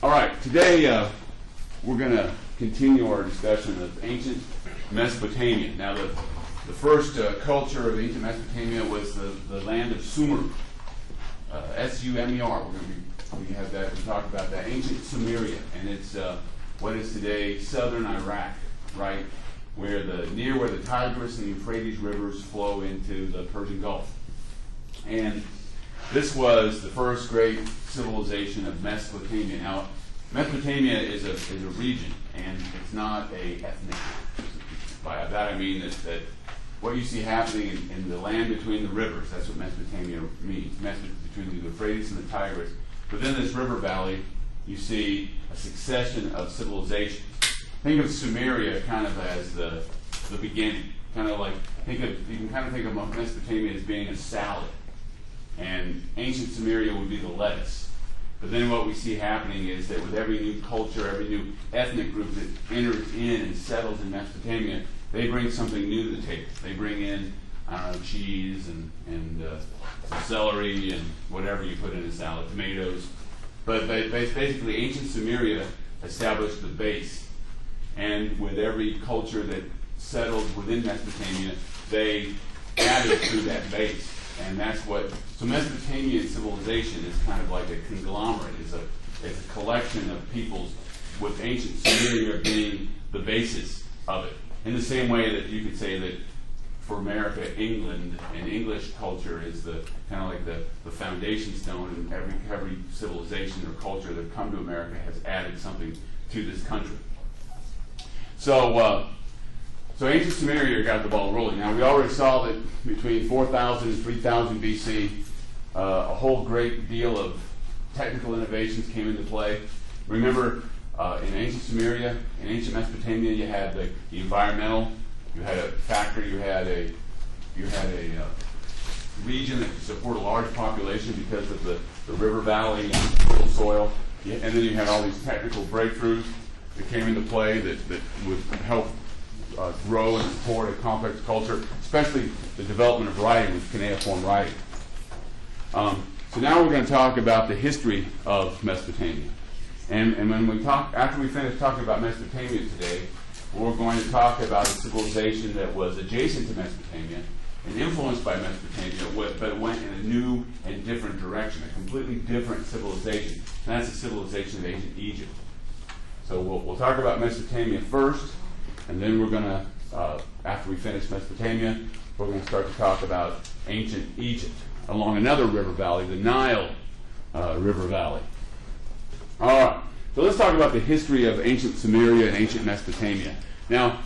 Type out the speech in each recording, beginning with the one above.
All right, today we're going to continue our discussion of ancient Mesopotamia. Now, the first culture of ancient Mesopotamia was the land of Sumer, S-U-M-E-R. We have that. We talk about that ancient Sumeria, and it's what is today southern Iraq, right, near where the Tigris and the Euphrates rivers flow into the Persian Gulf. And this was the first great civilization of Mesopotamia. Now, Mesopotamia is a region, and it's not a ethnic group. By that I mean that what you see happening in the land between the rivers, that's what Mesopotamia means, between the Euphrates and the Tigris. Within this river valley, you see a succession of civilizations. Think of Sumeria kind of as the beginning. Kind of like, you can kind of think of Mesopotamia as being a salad. And ancient Sumeria would be the lettuce. But then what we see happening is that with every new culture, every new ethnic group that enters in and settles in Mesopotamia, they bring something new to the table. They bring in, cheese and some celery and whatever you put in a salad, tomatoes. But basically, ancient Sumeria established the base. And with every culture that settled within Mesopotamia, they added to that base. And that's so Mesopotamian civilization is kind of like a conglomerate. It's a collection of peoples, with ancient Sumeria being the basis of it. In the same way that you could say that for America, England and English culture is kind of like the foundation stone, and every civilization or culture that come to America has added something to this country. So ancient Sumeria got the ball rolling. Now, we already saw that between 4000 and 3000 BC, a whole great deal of technical innovations came into play. Remember, in ancient Sumeria, in ancient Mesopotamia, you had the environmental, you had a factory, you had a region that could support a large population because of the river valley and fertile soil. And then you had all these technical breakthroughs that came into play that would help grow and support a complex culture, especially the development of writing with cuneiform writing. So now we're going to talk about the history of Mesopotamia. And when after we finish talking about Mesopotamia today, we're going to talk about a civilization that was adjacent to Mesopotamia and influenced by Mesopotamia, but went in a new and different direction, a completely different civilization. And that's the civilization of ancient Egypt. So we'll talk about Mesopotamia first, and then we're going to, after we finish Mesopotamia, we're going to start to talk about ancient Egypt along another river valley, the Nile River Valley. All right, so let's talk about the history of ancient Sumeria and ancient Mesopotamia. Now,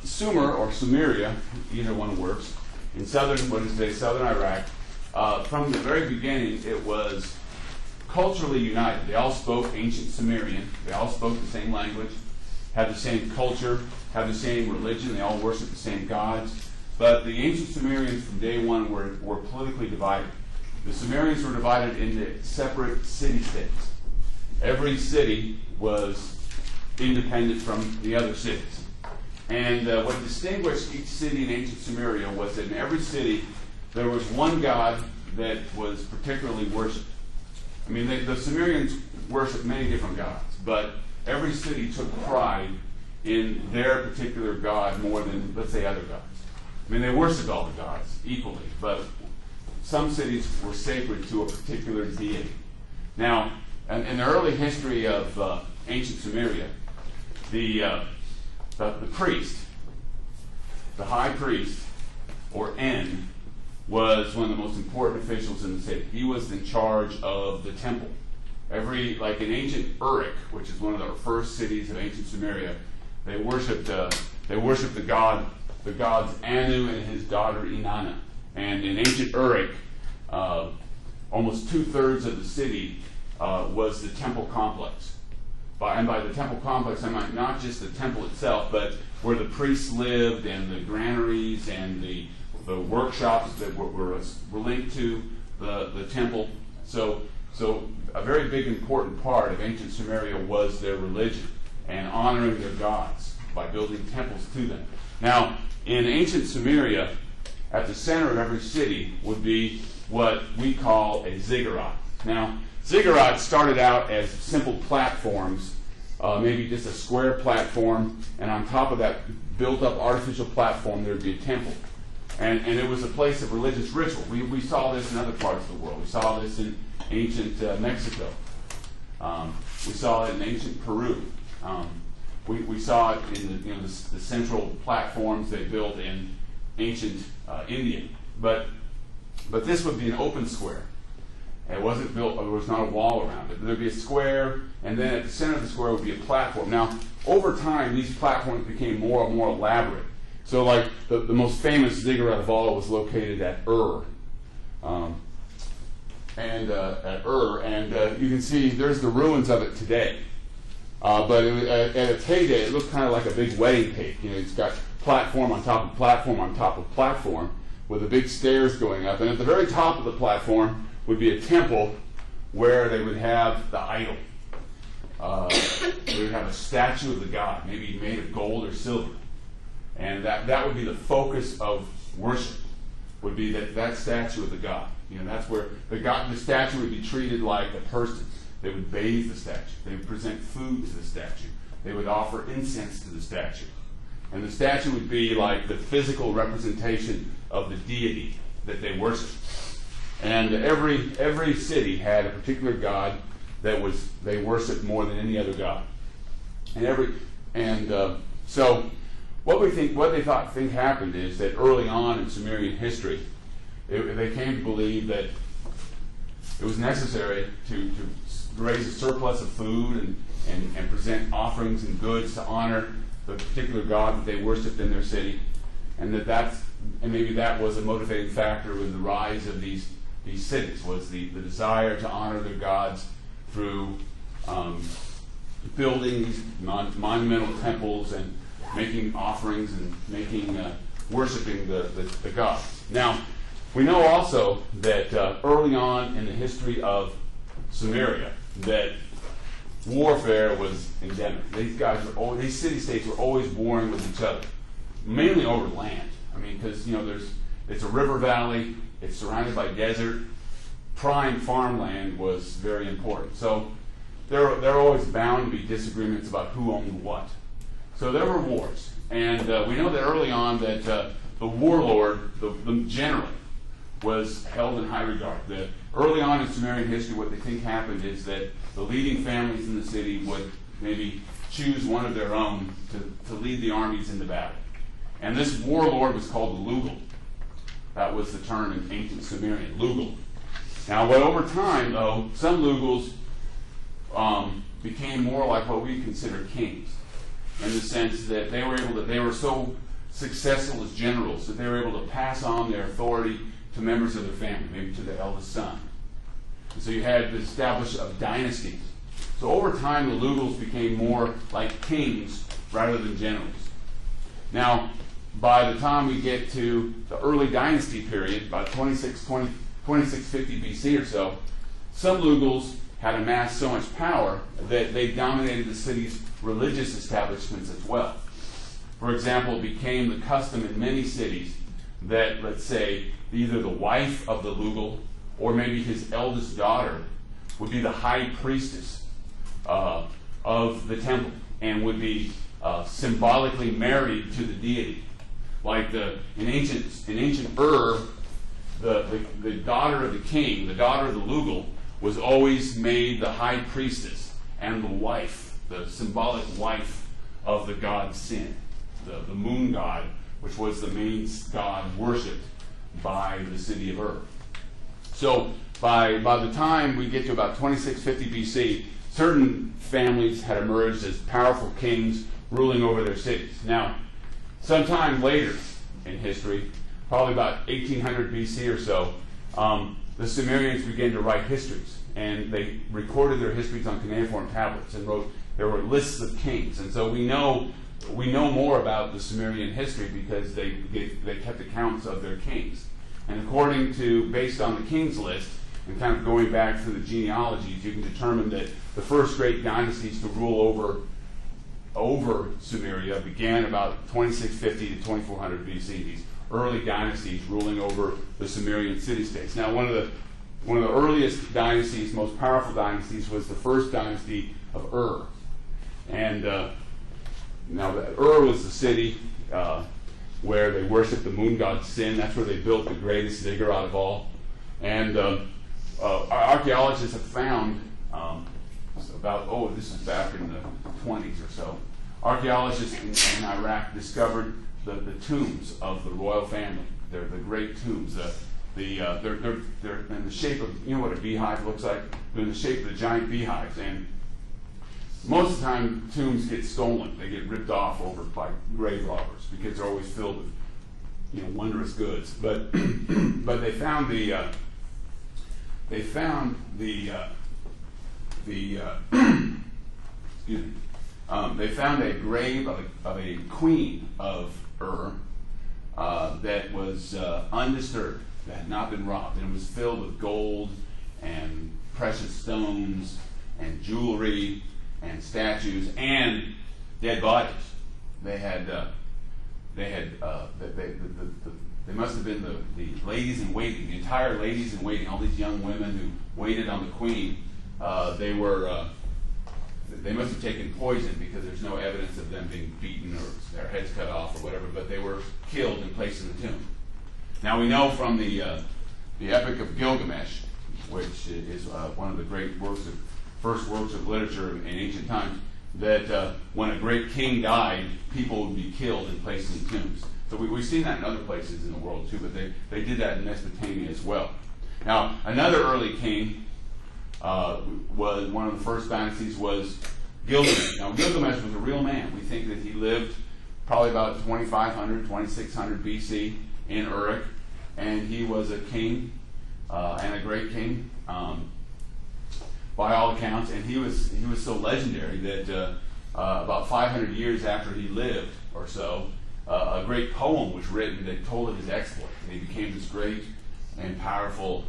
Sumer or Sumeria, either one works, in southern Iraq, from the very beginning, it was culturally united. They all spoke ancient Sumerian. They all spoke the same language, had the same culture, had the same religion. They all worshiped the same gods. But the ancient Sumerians from day one were politically divided. The Sumerians were divided into separate city-states. Every city was independent from the other cities. And what distinguished each city in ancient Sumeria was that in every city there was one god that was particularly worshipped. I mean, the Sumerians worshipped many different gods, but every city took pride in their particular god more than, let's say, other gods. I mean, they worshipped all the gods equally, but some cities were sacred to a particular deity. Now, in the early history of ancient Sumeria, the priest, the high priest, or En, was one of the most important officials in the city. He was in charge of the temple. Like in ancient Uruk, which is one of the first cities of ancient Sumeria, they worshipped the gods Anu and his daughter Inanna. And in ancient Uruk, almost 2/3 of the city was the temple complex. And by the temple complex, I meant not just the temple itself, but where the priests lived and the granaries and the workshops that were linked to the temple. So a very big important part of ancient Sumeria was their religion and honoring their gods by building temples to them. Now, in ancient Sumeria, at the center of every city would be what we call a ziggurat. Now, Ziggurats started out as simple platforms, maybe just a square platform, and on top of that built-up artificial platform there would be a temple. And it was a place of religious ritual. We saw this in other parts of the world. We saw this in ancient Mexico. We saw it in ancient Peru. We saw it in the central platforms they built in ancient India. But this would be an open square. It wasn't built, there was not a wall around it. There would be a square, and then at the center of the square would be a platform. Now, over time, these platforms became more and more elaborate. So, like, the most famous ziggurat of all was located at Ur. You can see there's the ruins of it today. But at its heyday, it looked kind of like a big wedding cake. It's got platform on top of platform on top of platform with the big stairs going up. And at the very top of the platform would be a temple where they would have the idol. They would have a statue of the god, maybe made of gold or silver. And that would be the focus of worship, would be that statue of the god. That's where the statue would be treated like a person. They would bathe the statue. They would present food to the statue. They would offer incense to the statue. And the statue would be like the physical representation of the deity that they worshiped. And every city had a particular god that they worshipped more than any other god. So what they think happened is that early on in Sumerian history, they came to believe that it was necessary to raise a surplus of food and present offerings and goods to honor the particular god that they worshipped in their city, and maybe that was a motivating factor in the rise of these cities, was the desire to honor their gods through building these monumental temples and making offerings and worshiping the gods. Now, we know also that early on in the history of Sumeria, that warfare was endemic. These city-states were always warring with each other, mainly over land. Because it's a river valley, it's surrounded by desert. Prime farmland was very important. So there are always bound to be disagreements about who owned what. So there were wars, and we know that early on that the warlord, the general, was held in high regard. Early on in Sumerian history, what they think happened is that the leading families in the city would maybe choose one of their own to lead the armies into battle. And this warlord was called the Lugal. That was the term in ancient Sumerian, Lugal. Now, over time, though, some Lugals became more like what we consider kings, in the sense that they were so successful as generals that they were able to pass on their authority to members of their family, maybe to their eldest son. And so you had the establishment of dynasties. So over time, the Lugals became more like kings rather than generals. Now, by the time we get to the early dynasty period, about 2650 BC or so, some Lugals had amassed so much power that they dominated the city's religious establishments as well. For example, it became the custom in many cities that, let's say, either the wife of the Lugal or maybe his eldest daughter would be the high priestess of the temple and would be symbolically married to the deity. Like in ancient Ur, the daughter of the king, the daughter of the Lugal, was always made the high priestess and the wife, the symbolic wife of the god Sin, the moon god, which was the main god worshipped by the city of Ur. So by the time we get to about 2650 BC, certain families had emerged as powerful kings ruling over their cities. Now, sometime later in history, probably about 1800 BC or so, the Sumerians began to write histories, and they recorded their histories on cuneiform tablets and there were lists of kings. And so we know more about the Sumerian history because they kept accounts of their kings. And based on the king's list, and kind of going back through the genealogies, you can determine that the first great dynasties to rule over Sumeria began about 2650 to 2400 BC, these early dynasties ruling over the Sumerian city-states. Now, one of the one of the earliest dynasties, most powerful dynasties, was the first dynasty of Ur. And now Ur was the city where they worshipped the moon god Sin. That's where they built the greatest ziggurat of all. And archaeologists have found this is back in the 20s or so, archaeologists in Iraq discovered the tombs of the royal family. They're the great tombs. They're in the shape of, you know what a beehive looks like? They're in the shape of the giant beehives. And most of the time, tombs get stolen. They get ripped off over by grave robbers because they're always filled with, you know, wondrous goods. But they found they found a grave of a queen of Ur that was undisturbed, that had not been robbed, and it was filled with gold and precious stones and jewelry and statues and dead bodies. They must have been the ladies in waiting, the entire ladies in waiting, all these young women who waited on the queen. They must have taken poison because there's no evidence of them being beaten or their heads cut off or whatever, but they were killed and placed in the tomb. Now we know from the Epic of Gilgamesh, which is one of the great first works of literature in ancient times, that when a great king died, people would be killed and placed in tombs. So we've seen that in other places in the world too, but they did that in Mesopotamia as well. Now, another early king was one of the first dynasties was Gilgamesh. Now, Gilgamesh was a real man. We think that he lived probably about 2500, 2600 BC in Uruk, and he was a king and a great king by all accounts. And he was so legendary that about 500 years after he lived or so, a great poem was written that told of his exploits, and he became this great and powerful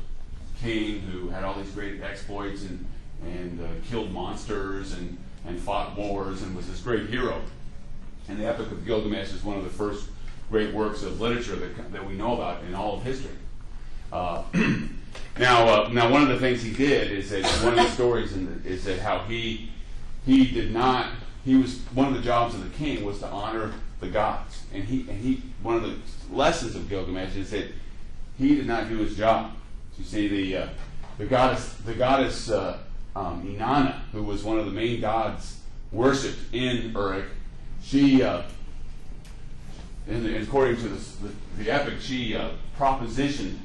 king who had all these great exploits and killed monsters and fought wars and was this great hero. And the Epic of Gilgamesh is one of the first great works of literature that we know about in all of history. Now, one of the things he did is that one of the stories is that how he was one of the jobs of the king was to honor the gods, and he one of the lessons of Gilgamesh is that he did not do his job. You see, the goddess Inanna, who was one of the main gods worshipped in Uruk, she, according to the epic, she propositioned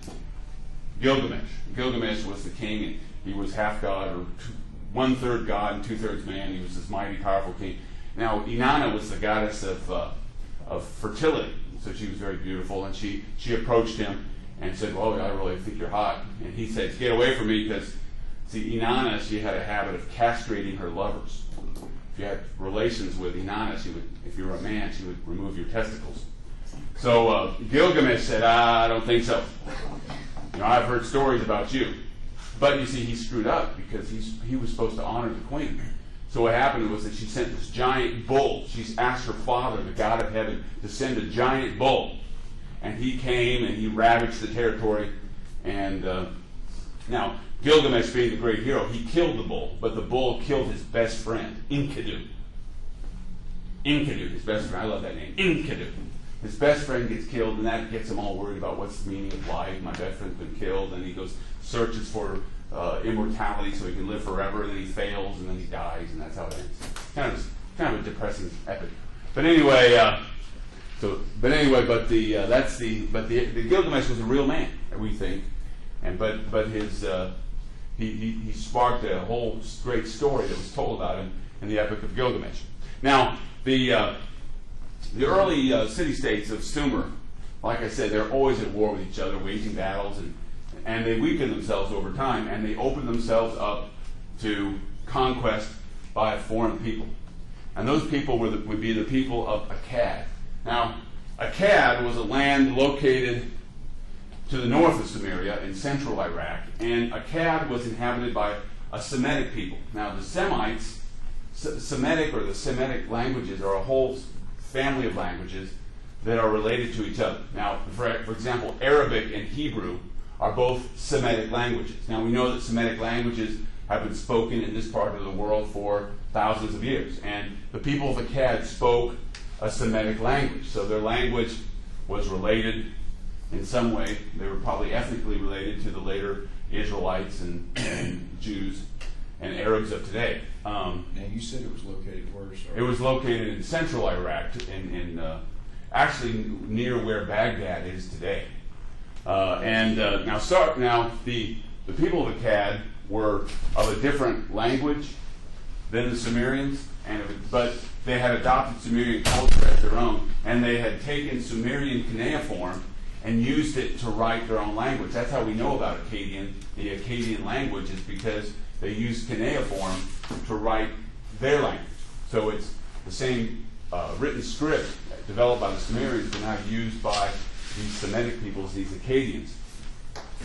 Gilgamesh. Gilgamesh was the king, and he was half god, or 1/3 god and 2/3 man. He was this mighty, powerful king. Now, Inanna was the goddess of fertility, so she was very beautiful, and she approached him and said, "Well, I really think you're hot." And he said, "Get away from me," because, see, Inanna, she had a habit of castrating her lovers. If you had relations with Inanna, if you were a man, she would remove your testicles. So Gilgamesh said, "I don't think so. I've heard stories about you." But you see, he screwed up because he was supposed to honor the queen. So what happened was that she sent this giant bull. She asked her father, the god of heaven, to send a giant bull. And he came and he ravaged the territory. And now, Gilgamesh being the great hero, he killed the bull, but the bull killed his best friend, Enkidu. Enkidu, his best friend. I love that name, Enkidu. His best friend gets killed, and that gets him all worried about what's the meaning of life. My best friend's been killed, and he goes, searches for immortality so he can live forever, and then he fails, and then he dies, and that's how it ends. Kind of a depressing epic. But anyway, the Gilgamesh was a real man, we think, but he sparked a whole great story that was told about him in the Epic of Gilgamesh. Now, the early city-states of Sumer, like I said, they're always at war with each other, waging battles, and they weaken themselves over time, and they open themselves up to conquest by a foreign people. And those people would be the people of Akkad. Now, Akkad was a land located to the north of Sumeria in central Iraq, and Akkad was inhabited by a Semitic people. Now, the Semites, Semitic or the Semitic languages are a whole family of languages that are related to each other. Now, for example, Arabic and Hebrew are both Semitic languages. Now we know that Semitic languages have been spoken in this part of the world for thousands of years. And the people of Akkad spoke a Semitic language. So their language was related in some way. They were probably ethnically related to the later Israelites and Jews and Arabs of today. Now you said it was located where, sir? It was located in central Iraq, actually near where Baghdad is today. Now the people of Akkad were of a different language than the Sumerians, but they had adopted Sumerian culture as their own, and they had taken Sumerian cuneiform and used it to write their own language. That's how we know about Akkadian. The Akkadian language is because they used cuneiform to write their language. So it's the same written script developed by the Sumerians, but now used by these Semitic peoples, these Akkadians.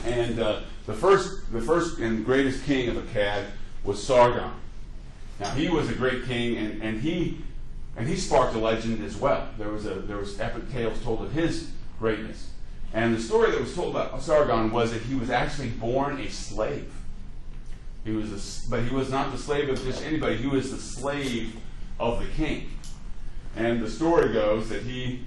And the first and greatest king of Akkad was Sargon. Now he was a great king, and he sparked a legend as well. There was epic tales told of his greatness. And the story that was told about Sargon was that he was actually born a slave. But he was not the slave of just anybody. He was the slave of the king. And the story goes that he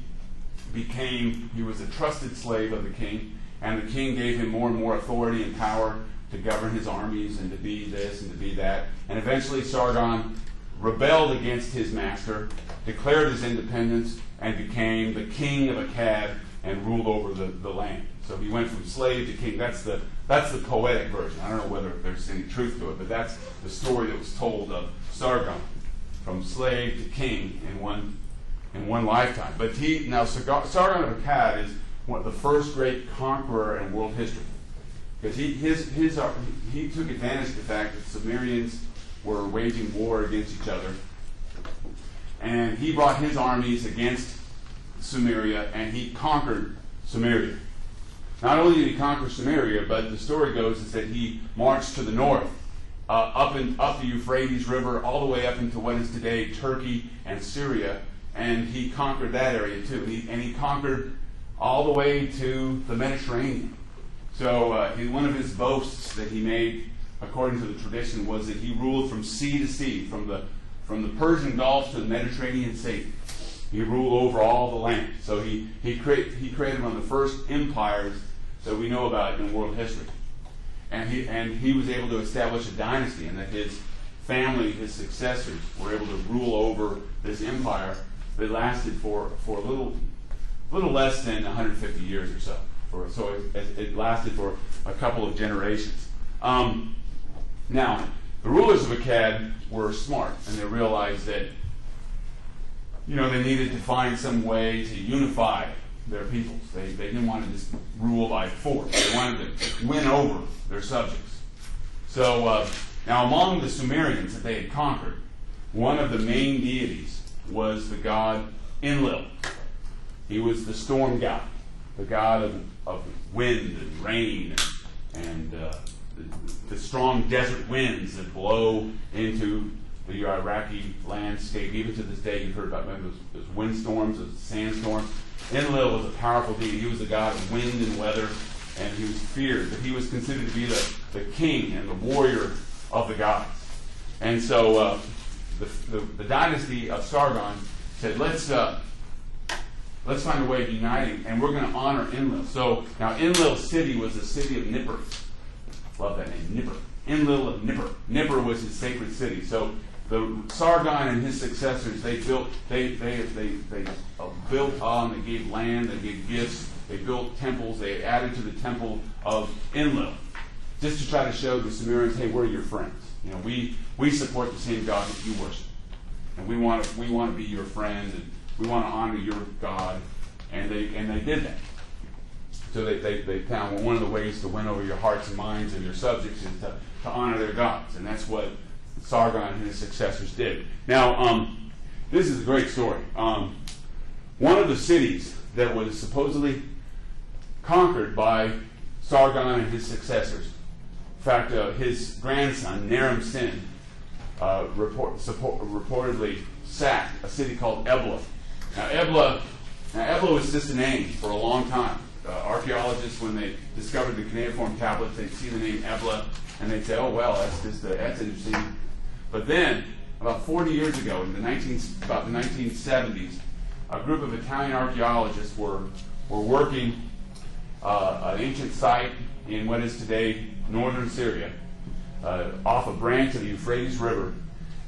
was a trusted slave of the king, and the king gave him more and more authority and power to govern his armies and to be this and to be that. And eventually Sargon rebelled against his master, declared his independence, and became the king of Akkad and ruled over the land. So he went from slave to king. That's the poetic version. I don't know whether there's any truth to it, but that's the story that was told of Sargon, from slave to king in one lifetime. But Sargon of Akkad is one of the first great conqueror in world history, because he took advantage of the fact that Sumerians were waging war against each other, and he brought his armies against Sumeria, and he conquered Sumeria. Not only did he conquer Sumeria, but the story goes is that he marched to the north, up the Euphrates River, all the way up into what is today Turkey and Syria, and he conquered that area too. And he conquered all the way to the Mediterranean. So one of his boasts that he made, according to the tradition, was that he ruled from sea to sea, from the Persian Gulf to the Mediterranean Sea. He ruled over all the land. So he created one of the first empires that we know about in world history. And he was able to establish a dynasty, and that his family, his successors, were able to rule over this empire that lasted for a little less than 150 years or so. So it lasted for a couple of generations. Now, the rulers of Akkad were smart, and they realized that they needed to find some way to unify their peoples. They didn't want to just rule by force. They wanted to win over their subjects. So now among the Sumerians that they had conquered, one of the main deities was the god Enlil. He was the storm god, the god of wind and rain and the strong desert winds that blow into the Iraqi landscape. Even to this day, you've heard about those windstorms, those sandstorms. Enlil was a powerful deity. He was the god of wind and weather, and he was feared. But he was considered to be the king and the warrior of the gods. And so the dynasty of Sargon said, let's find a way of uniting, and we're going to honor Enlil. So now Enlil's city was the city of Nippur. Love that name, Nippur. Enlil of Nippur. Nippur was his sacred city. So the Sargon and his successors, they built on, they gave land, they gave gifts, they built temples, they added to the temple of Enlil, just to try to show the Sumerians, hey, we're your friends. We support the same God that you worship, and we want to be your friend, and we want to honor your God, and they did that. So they found one of the ways to win over your hearts and minds of your subjects is to honor their gods, and that's what Sargon and his successors did. Now, this is a great story. One of the cities that was supposedly conquered by Sargon and his successors, in fact, his grandson, Naram-Sin, reportedly sacked a city called Ebla. Now, Ebla was just a name for a long time. archaeologists, when they discovered the cuneiform tablets, they'd see the name Ebla, and they'd say, "Oh well, that's interesting." But then, about 40 years ago, in about the 1970s, a group of Italian archaeologists were working an ancient site in what is today northern Syria, off a branch of the Euphrates River,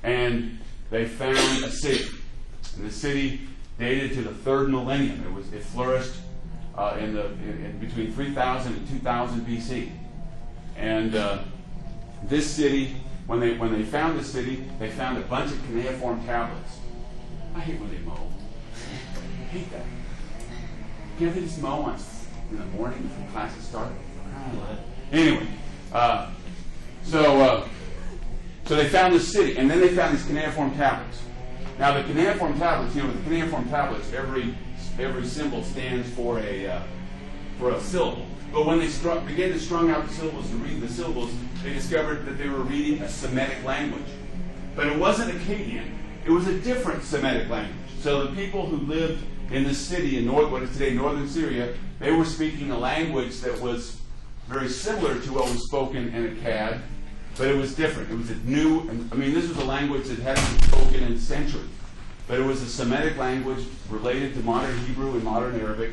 and they found a city. And the city dated to the 3rd millennium. It flourished in between 3000 and 2000 BC. And this city, when they found this city, they found a bunch of cuneiform tablets. I hate when they mow. I hate that. Can't they just mow in the morning before classes start? Anyway, so they found this city, and then they found these cuneiform tablets. Now the cuneiform tablets, with the cuneiform tablets, every symbol stands for a syllable. But when they began to strung out the syllables and read the syllables, they discovered that they were reading a Semitic language. But it wasn't Akkadian. It was a different Semitic language. So the people who lived in this city in what is today northern Syria, they were speaking a language that was very similar to what was spoken in Akkad, but it was different. It was a new, this was a language that hadn't been spoken in centuries. But it was a Semitic language related to modern Hebrew and modern Arabic.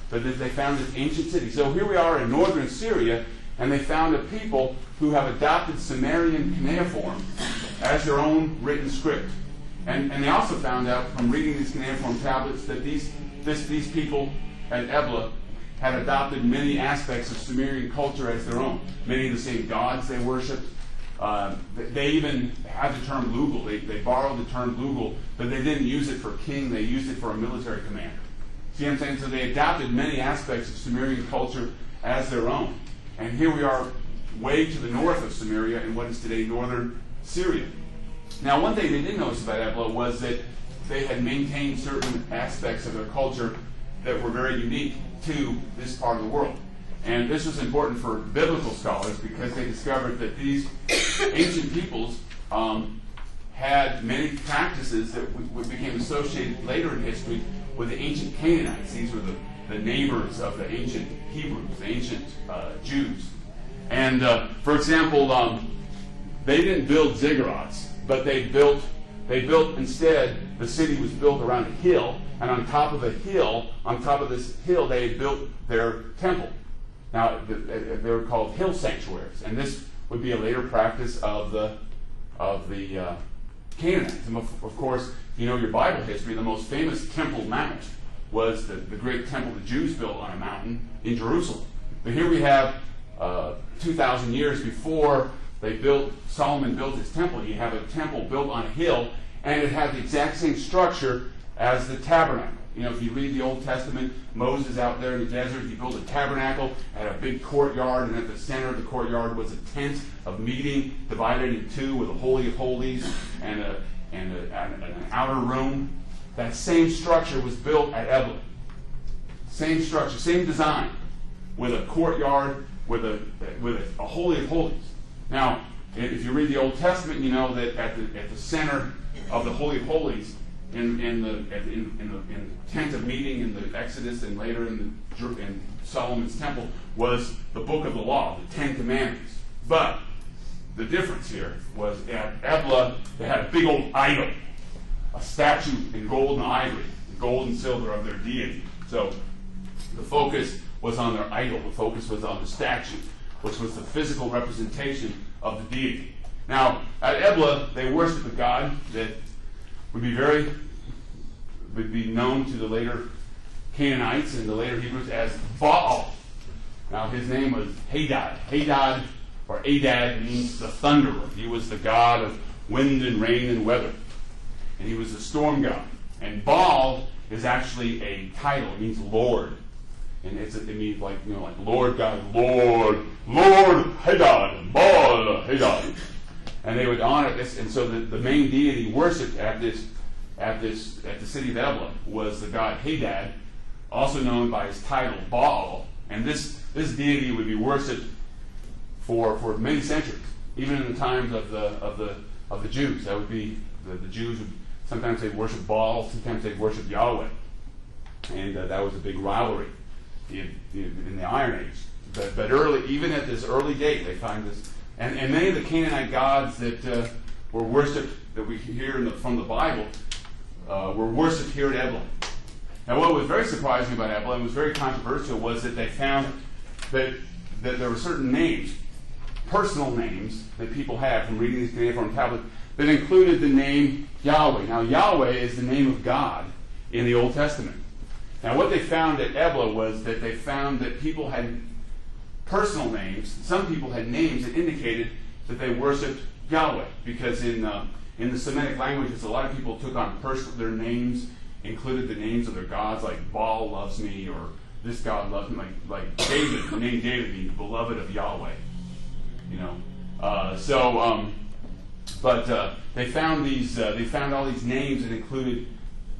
But they found this ancient city. So here we are in northern Syria, and they found a people who have adopted Sumerian cuneiform as their own written script. And they also found out from reading these cuneiform tablets that these people at Ebla had adopted many aspects of Sumerian culture as their own. Many of the same gods they worshipped. They even had the term Lugal. They borrowed the term Lugal, but they didn't use it for king. They used it for a military commander. See what I'm saying? So they adopted many aspects of Sumerian culture as their own. And here we are way to the north of Samaria in what is today northern Syria. Now, one thing they did notice about Ebla was that they had maintained certain aspects of their culture that were very unique to this part of the world. And this was important for biblical scholars because they discovered that these ancient peoples had many practices that became associated later in history with the ancient Canaanites. These were the neighbors of the ancient Hebrews, the ancient Jews. And for example, they didn't build ziggurats, but they built instead, the city was built around a hill, and on top of this hill, they had built their temple. Now, they were called hill sanctuaries, and this would be a later practice of the Canaanites. And of course, if you know your Bible history, the most famous Temple Mount was the great temple the Jews built on a mountain in Jerusalem. But here we have 2,000 years before Solomon built his temple. You have a temple built on a hill, and it had the exact same structure as the tabernacle. If you read the Old Testament, Moses out there in the desert, he built a tabernacle, had a big courtyard, and at the center of the courtyard was a tent of meeting divided in two with a Holy of Holies and an outer room. That same structure was built at Ebla. Same structure, same design, with a courtyard, with a Holy of Holies. Now, if you read the Old Testament, you know that at the center of the Holy of Holies, in the tent of meeting in the Exodus and later in Solomon's temple, was the book of the law, the Ten Commandments. But the difference here was at Ebla, they had a big old idol, a statue in gold and ivory, gold and silver of their deity. So the focus was on their idol. The focus was on the statue, which was the physical representation of the deity. Now, at Ebla, they worshiped a god that would be known to the later Canaanites and the later Hebrews as Baal. Now, his name was Hadad. Hadad, or Adad, means the thunderer. He was the god of wind and rain and weather. And he was the storm god. And Baal is actually a title. It means Lord. And it means like Lord God, Lord Hadad, Baal Hadad. And they would honor this, and so the main deity worshipped at the city of Ebla was the god Hadad, also known by his title Baal. And this deity would be worshipped for many centuries, even in the times of the Jews. That would be the Jews would sometimes they'd worship Baal, sometimes they'd worship Yahweh, and that was a big rivalry in the Iron Age. But early, even at this early date, they find this. And many of the Canaanite gods that were worshipped, that we hear from the Bible, were worshipped here at Ebla. Now, what was very surprising about Ebla, and was very controversial, was that they found that there were certain names, personal names, that people had from reading these cuneiform tablets that included the name Yahweh. Now, Yahweh is the name of God in the Old Testament. Now, what they found at Ebla was that they found that people had personal names. Some people had names that indicated that they worshipped Yahweh, because in the Semitic languages, a lot of people took on their names, included the names of their gods, like Baal loves me, or this God loves me, like David. The name David means beloved of Yahweh. But they found these. They found all these names that included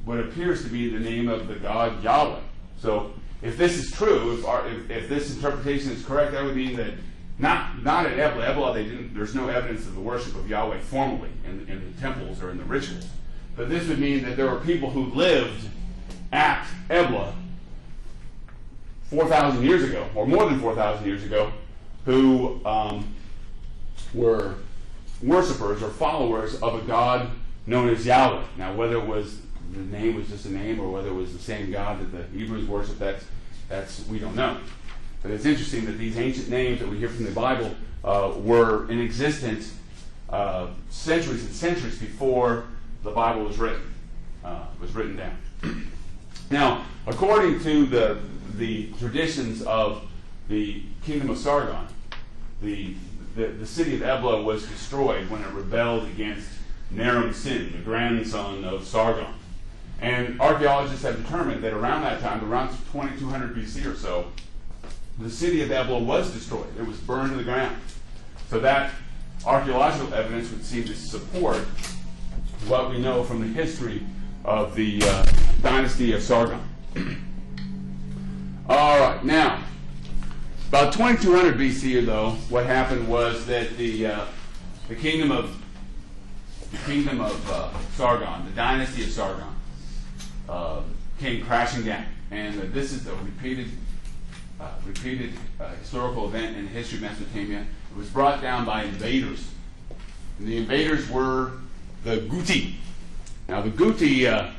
what appears to be the name of the God Yahweh. So, if this is true, if this interpretation is correct, that would mean that not at Ebla. Ebla, there's no evidence of the worship of Yahweh formally in the temples or in the rituals. But this would mean that there were people who lived at Ebla 4,000 years ago, or more than 4,000 years ago, who were worshippers or followers of a God known as Yahweh. Now, whether it was the name was just a name, or whether it was the same God that the Hebrews worshiped, that's we don't know. But it's interesting that these ancient names that we hear from the Bible were in existence centuries and centuries before the Bible was written down. Now, according to the traditions of the kingdom of Sargon, the city of Ebla was destroyed when it rebelled against Naram-Sin, the grandson of Sargon. And archaeologists have determined that around that time, around 2200 BC or so, the city of Ebla was destroyed. It was burned to the ground. So that archaeological evidence would seem to support what we know from the history of the dynasty of Sargon. All right, now, about 2200 BC, though, what happened was that the kingdom of Sargon, the dynasty of Sargon, came crashing down, and this is a repeated historical event in the history of Mesopotamia. It was brought down by invaders, and the invaders were the Guti. Now, the Guti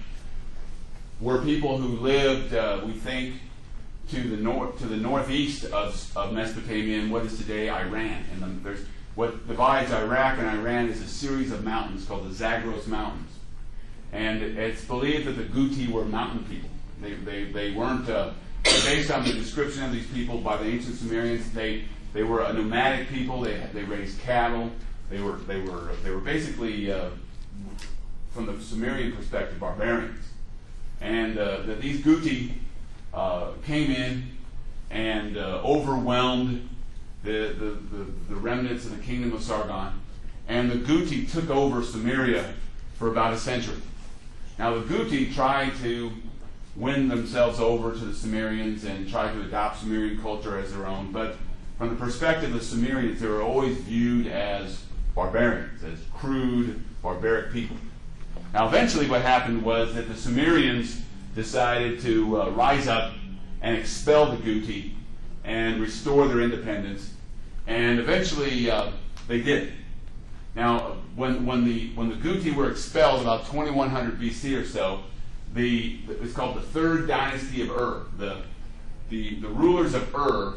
were people who lived, we think, to the northeast of Mesopotamia in what is today Iran. And what divides Iraq and Iran is a series of mountains called the Zagros Mountains. And it's believed that the Guti were mountain people. They weren't, based on the description of these people by the ancient Sumerians, they were a nomadic people. They raised cattle. They were basically, from the Sumerian perspective, barbarians. And that these Guti came in and overwhelmed the remnants of the kingdom of Sargon. And the Guti took over Sumeria for about a century. Now, the Guti tried to win themselves over to the Sumerians and tried to adopt Sumerian culture as their own, but from the perspective of the Sumerians, they were always viewed as barbarians, as crude, barbaric people. Now, eventually what happened was that the Sumerians decided to rise up and expel the Guti and restore their independence, and eventually they did. Now, when the Guti were expelled about 2100 BC or so, it's called the Third Dynasty of Ur. The rulers of Ur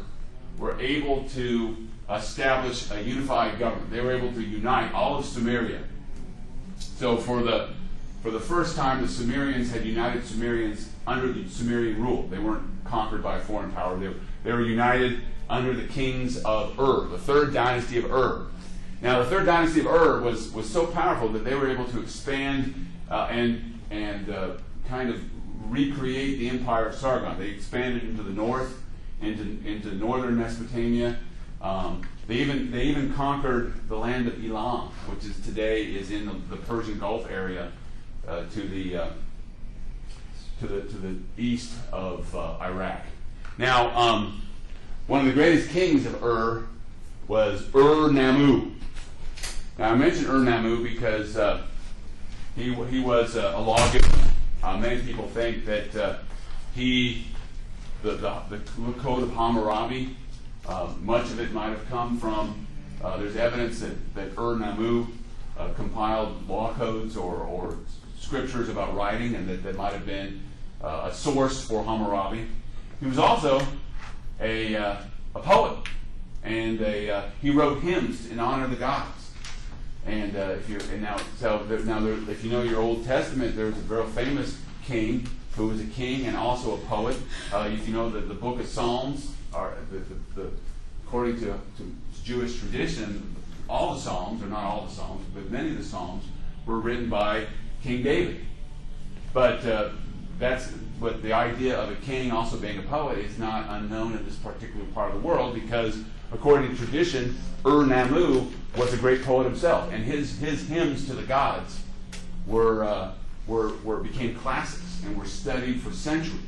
were able to establish a unified government. They were able to unite all of Sumeria. So for the first time, the Sumerians had united Sumerians under the Sumerian rule. They weren't conquered by a foreign power. They were united under the kings of Ur, the Third Dynasty of Ur. Now, the Third Dynasty of Ur was so powerful that they were able to expand and kind of recreate the empire of Sargon. They expanded into the north, into northern Mesopotamia. They even conquered the land of Elam, which today is in the Persian Gulf area, to the east of Iraq. Now, one of the greatest kings of Ur was Ur-Nammu. Now, I mention Ur-Nammu because he was a lawgiver. Many people think that he the Code of Hammurabi. Much of it might have come from, there's evidence that Ur-Nammu compiled law codes or scriptures about writing, and that might have been a source for Hammurabi. He was also a poet, and he wrote hymns in honor of the gods. And if you know your Old Testament, there was a very famous king who was a king and also a poet. If you know that the Book of Psalms are according to Jewish tradition, all the Psalms, or not all the Psalms, but many of the Psalms were written by King David. But but the idea of a king also being a poet is not unknown in this particular part of the world, because according to tradition, Ur-Nammu was a great poet himself, and his hymns to the gods became classics and were studied for centuries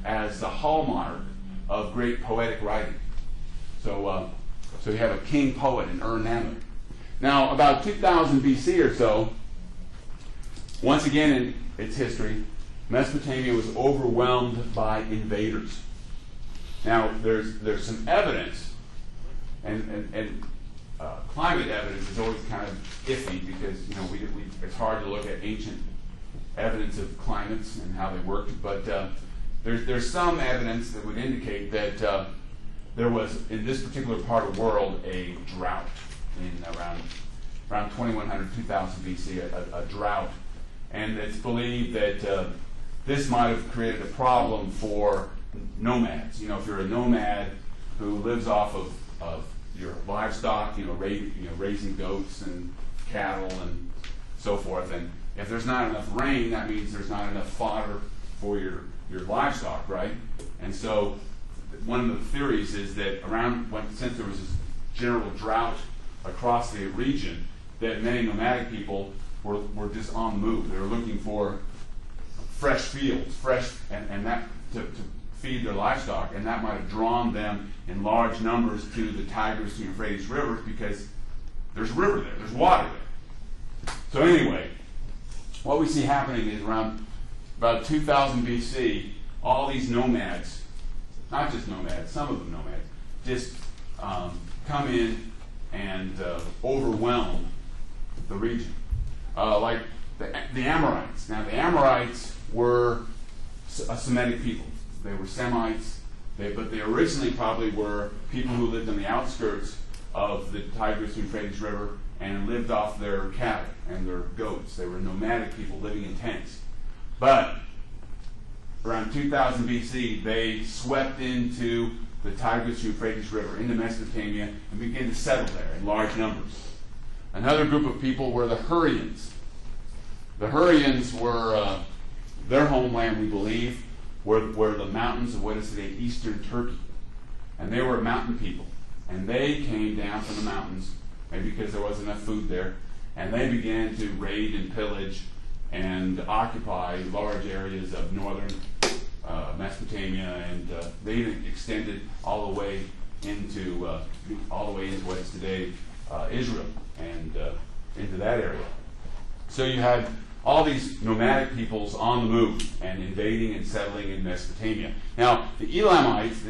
as the hallmark of great poetic writing. So you have a king poet in Ur-Nammu. Now, about 2000 BC or so, once again in its history, Mesopotamia was overwhelmed by invaders. Now, there's some evidence, and climate evidence is always kind of iffy, because it's hard to look at ancient evidence of climates and how they worked. But there's some evidence that would indicate that there was, in this particular part of the world, a drought in around 2100, 2000 BC, a drought. And it's believed that this might have created a problem for nomads. If you're a nomad who lives off of your livestock, raising goats and cattle and so forth, and if there's not enough rain, that means there's not enough fodder for your livestock, right? And so one of the theories is that since there was this general drought across the region, that many nomadic people were just on the move. They were looking for fresh fields, and that to feed their livestock, and that might have drawn them in large numbers to the Tigris and Euphrates rivers, because there's a river there, there's water there. So anyway, what we see happening is around about 2000 BC, all these nomads, not just nomads, some of them nomads, just come in and overwhelm the region. Like the Amorites. Now, the Amorites were a Semitic people. They were Semites, but they originally probably were people who lived on the outskirts of the Tigris and Euphrates River and lived off their cattle and their goats. They were nomadic people living in tents. But around 2000 BC, they swept into the Tigris and Euphrates River, into Mesopotamia, and began to settle there in large numbers. Another group of people were the Hurrians. The Hurrians were, their homeland, we believe, were the mountains of what is today eastern Turkey. And they were a mountain people. And they came down from the mountains, maybe because there wasn't enough food there, and they began to raid and pillage and occupy large areas of northern Mesopotamia, and they even extended all the way into what is today Israel, and into that area. So you had all these nomadic peoples on the move and invading and settling in Mesopotamia. Now the Elamites,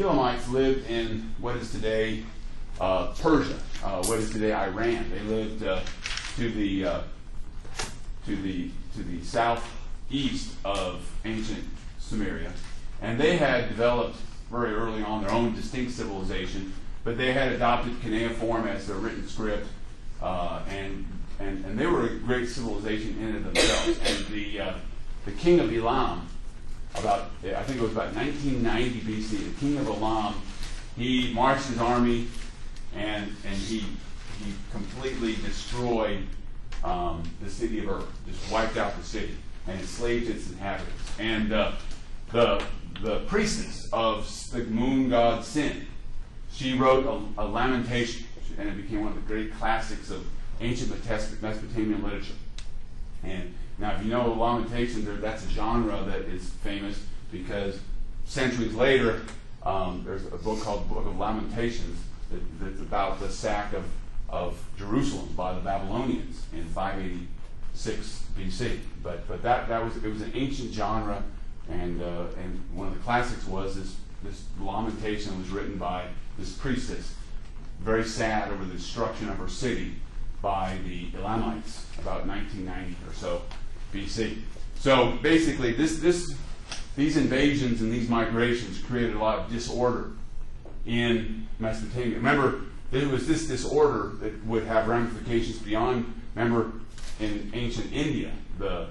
Elamites lived in what is today Persia, what is today Iran. They lived to the southeast of ancient Sumeria, and they had developed very early on their own distinct civilization, but they had adopted cuneiform as their written script, and they were a great civilization in and of themselves. And the king of Elam, I think it was about 1990 BC, the king of Elam, he marched his army and he completely destroyed the city of Ur, just wiped out the city and enslaved its inhabitants. And the priestess of the moon god Sin, she wrote a lamentation, and it became one of the great classics of ancient Mesopotamian literature. And now, if you know lamentation, that's a genre that is famous because centuries later, there's a book called Book of Lamentations that's about the sack of Jerusalem by the Babylonians in 586 6 BC. But it was an ancient genre, and one of the classics was this lamentation was written by this priestess, very sad over the destruction of her city by the Elamites about 1990 or so BC. So basically, these invasions and these migrations created a lot of disorder in Mesopotamia. Remember, there was this disorder that would have ramifications beyond. Remember, in ancient India, the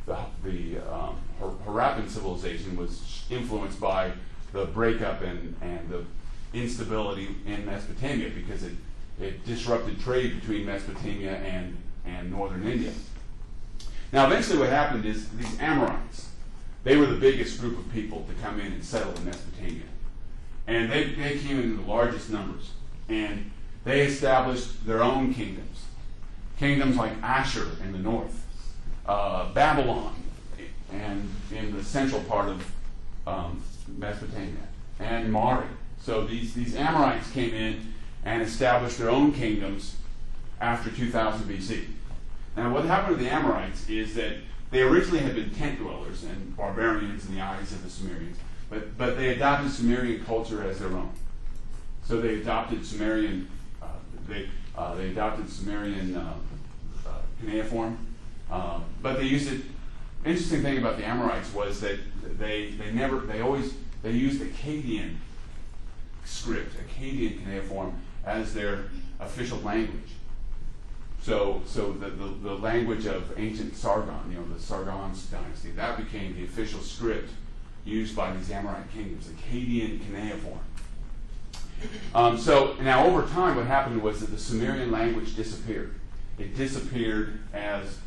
Harappan civilization was influenced by the breakup and the instability in Mesopotamia because it disrupted trade between Mesopotamia and northern India. Now, eventually what happened is these Amorites, they were the biggest group of people to come in and settle in Mesopotamia. And they came in the largest numbers. And they established their own kingdoms. Kingdoms like Ashur in the north, Babylon, and in the central part of Mesopotamia, and Mari. So these Amorites came in and established their own kingdoms after 2000 BC. Now, what happened to the Amorites is that they originally had been tent dwellers and barbarians in the eyes of the Sumerians, but they adopted Sumerian culture as their own. So they adopted Sumerian cuneiform, but they used it. Interesting thing about the Amorites was that they used Akkadian script, Akkadian cuneiform, as their official language. So the language of ancient Sargon, the Sargon dynasty, that became the official script used by these Amorite kingdoms, Akkadian cuneiform. So now over time what happened was that the Sumerian language disappeared. It disappeared as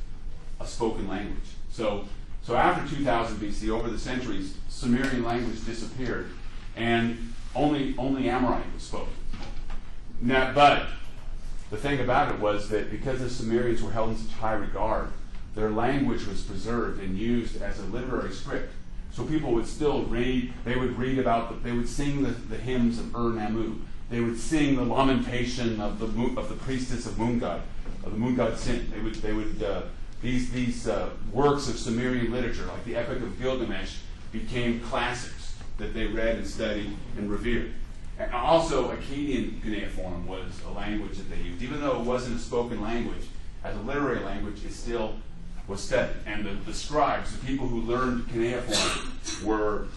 a spoken language. So after 2000 BC, over the centuries, Sumerian language disappeared and only Amorite was spoken. Now, but the thing about it was that because the Sumerians were held in such high regard, their language was preserved and used as a literary script. So people would still read, they would sing the hymns of Ur-Nammu. They would sing the lamentation of the priestess of Moon God, of the Moon God Sin. These works of Sumerian literature, like the Epic of Gilgamesh, became classics that they read and studied and revered. And also, Akkadian cuneiform was a language that they used. Even though it wasn't a spoken language, as a literary language, it still was studied. And the scribes, the people who learned cuneiform,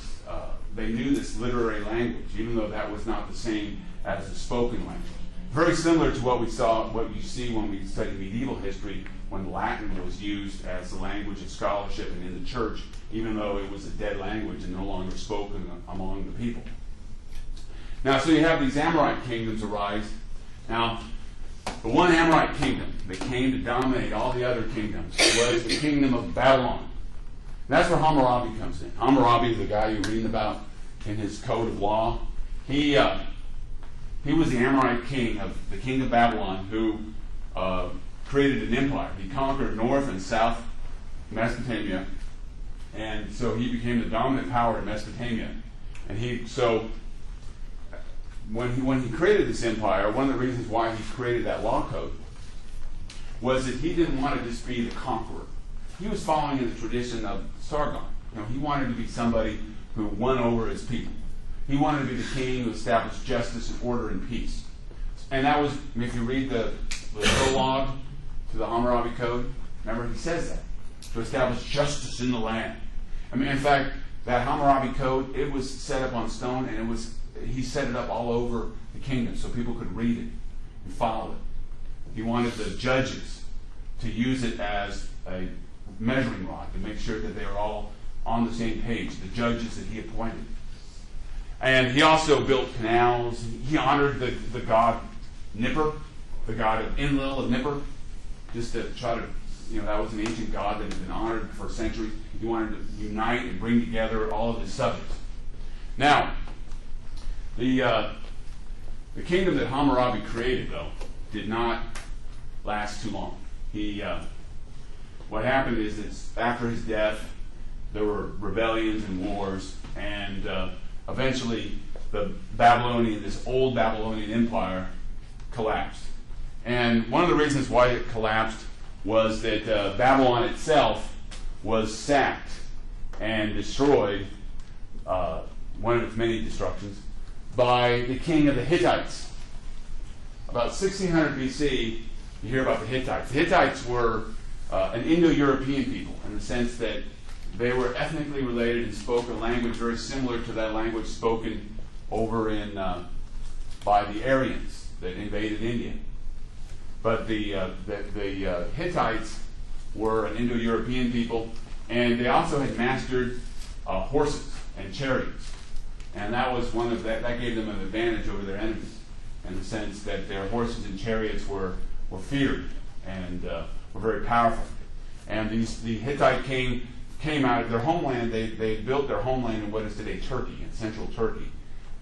they knew this literary language, even though that was not the same as the spoken language. Very similar to what you see when we study medieval history, when Latin was used as the language of scholarship and in the church, even though it was a dead language and no longer spoken among the people. Now, so you have these Amorite kingdoms arise. Now, the one Amorite kingdom that came to dominate all the other kingdoms was the kingdom of Babylon. And that's where Hammurabi comes in. Hammurabi, the guy you're reading about in his code of law, he was the Amorite king of the king of Babylon who created an empire. He conquered north and south Mesopotamia, and so he became the dominant power in Mesopotamia. And when he created this empire, one of the reasons why he created that law code was that he didn't want to just be the conqueror. He was following in the tradition of Sargon. He wanted to be somebody who won over his people. He wanted to be the king who established justice and order and peace. And that was, if you read the prologue to the Hammurabi Code, remember he says that, to establish justice in the land. In fact, that Hammurabi Code, it was set up on stone, and he set it up all over the kingdom so people could read it and follow it. He wanted the judges to use it as a measuring rod to make sure that they were all on the same page, the judges that he appointed. And he also built canals. He honored the god Nippur, the god of Enlil of Nippur, just to try to, that was an ancient god that had been honored for centuries. He wanted to unite and bring together all of his subjects. Now, the kingdom that Hammurabi created, though, did not last too long. What happened is after his death, there were rebellions and wars, and eventually this old Babylonian empire collapsed. And one of the reasons why it collapsed was that Babylon itself was sacked and destroyed, one of its many destructions, by the king of the Hittites. About 1600 BC, you hear about the Hittites. The Hittites were an Indo-European people in the sense that they were ethnically related and spoke a language very similar to that language spoken over in by the Aryans that invaded India. But the Hittites were an Indo-European people, and they also had mastered horses and chariots, and that was that gave them an advantage over their enemies in the sense that their horses and chariots were feared and were very powerful. And the Hittite came out of their homeland. They built their homeland in what is today Turkey, in central Turkey.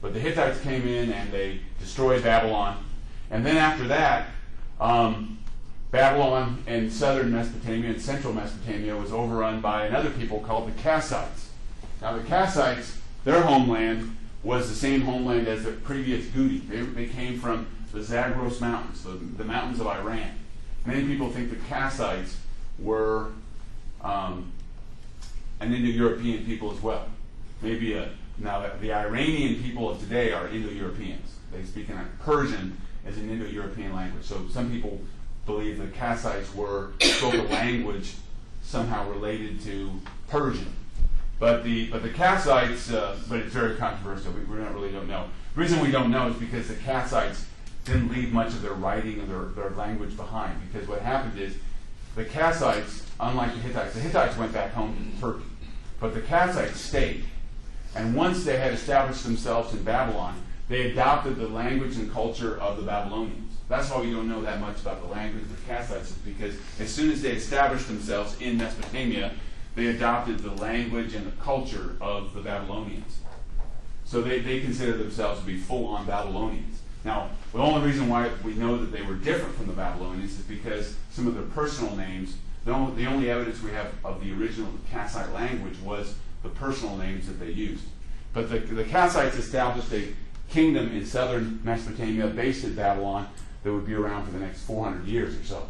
But the Hittites came in and they destroyed Babylon. And then after that, Babylon and southern Mesopotamia and central Mesopotamia was overrun by another people called the Kassites. Now the Kassites, their homeland was the same homeland as the previous Gudi. They came from the Zagros Mountains, the mountains of Iran. Many people think the Kassites were an Indo-European people as well. Maybe now the Iranian people of today are Indo-Europeans. They speak in Persian as an Indo-European language. So some people believe the Kassites spoke a language somehow related to Persian. But the Kassites, but it's very controversial. We really don't know. The reason we don't know is because the Kassites didn't leave much of their writing and their language behind. Because what happened is the Kassites, unlike the Hittites went back home to Turkey. But the Kassites stayed. And once they had established themselves in Babylon, they adopted the language and culture of the Babylonians. That's why we don't know that much about the language of the Kassites, is because as soon as they established themselves in Mesopotamia, they adopted the language and the culture of the Babylonians. So they consider themselves to be full-on Babylonians. Now, the only reason why we know that they were different from the Babylonians is because some of their personal names, the only evidence we have of the original Kassite language was the personal names that they used. But the Kassites established a kingdom in southern Mesopotamia based at Babylon that would be around for the next 400 years or so.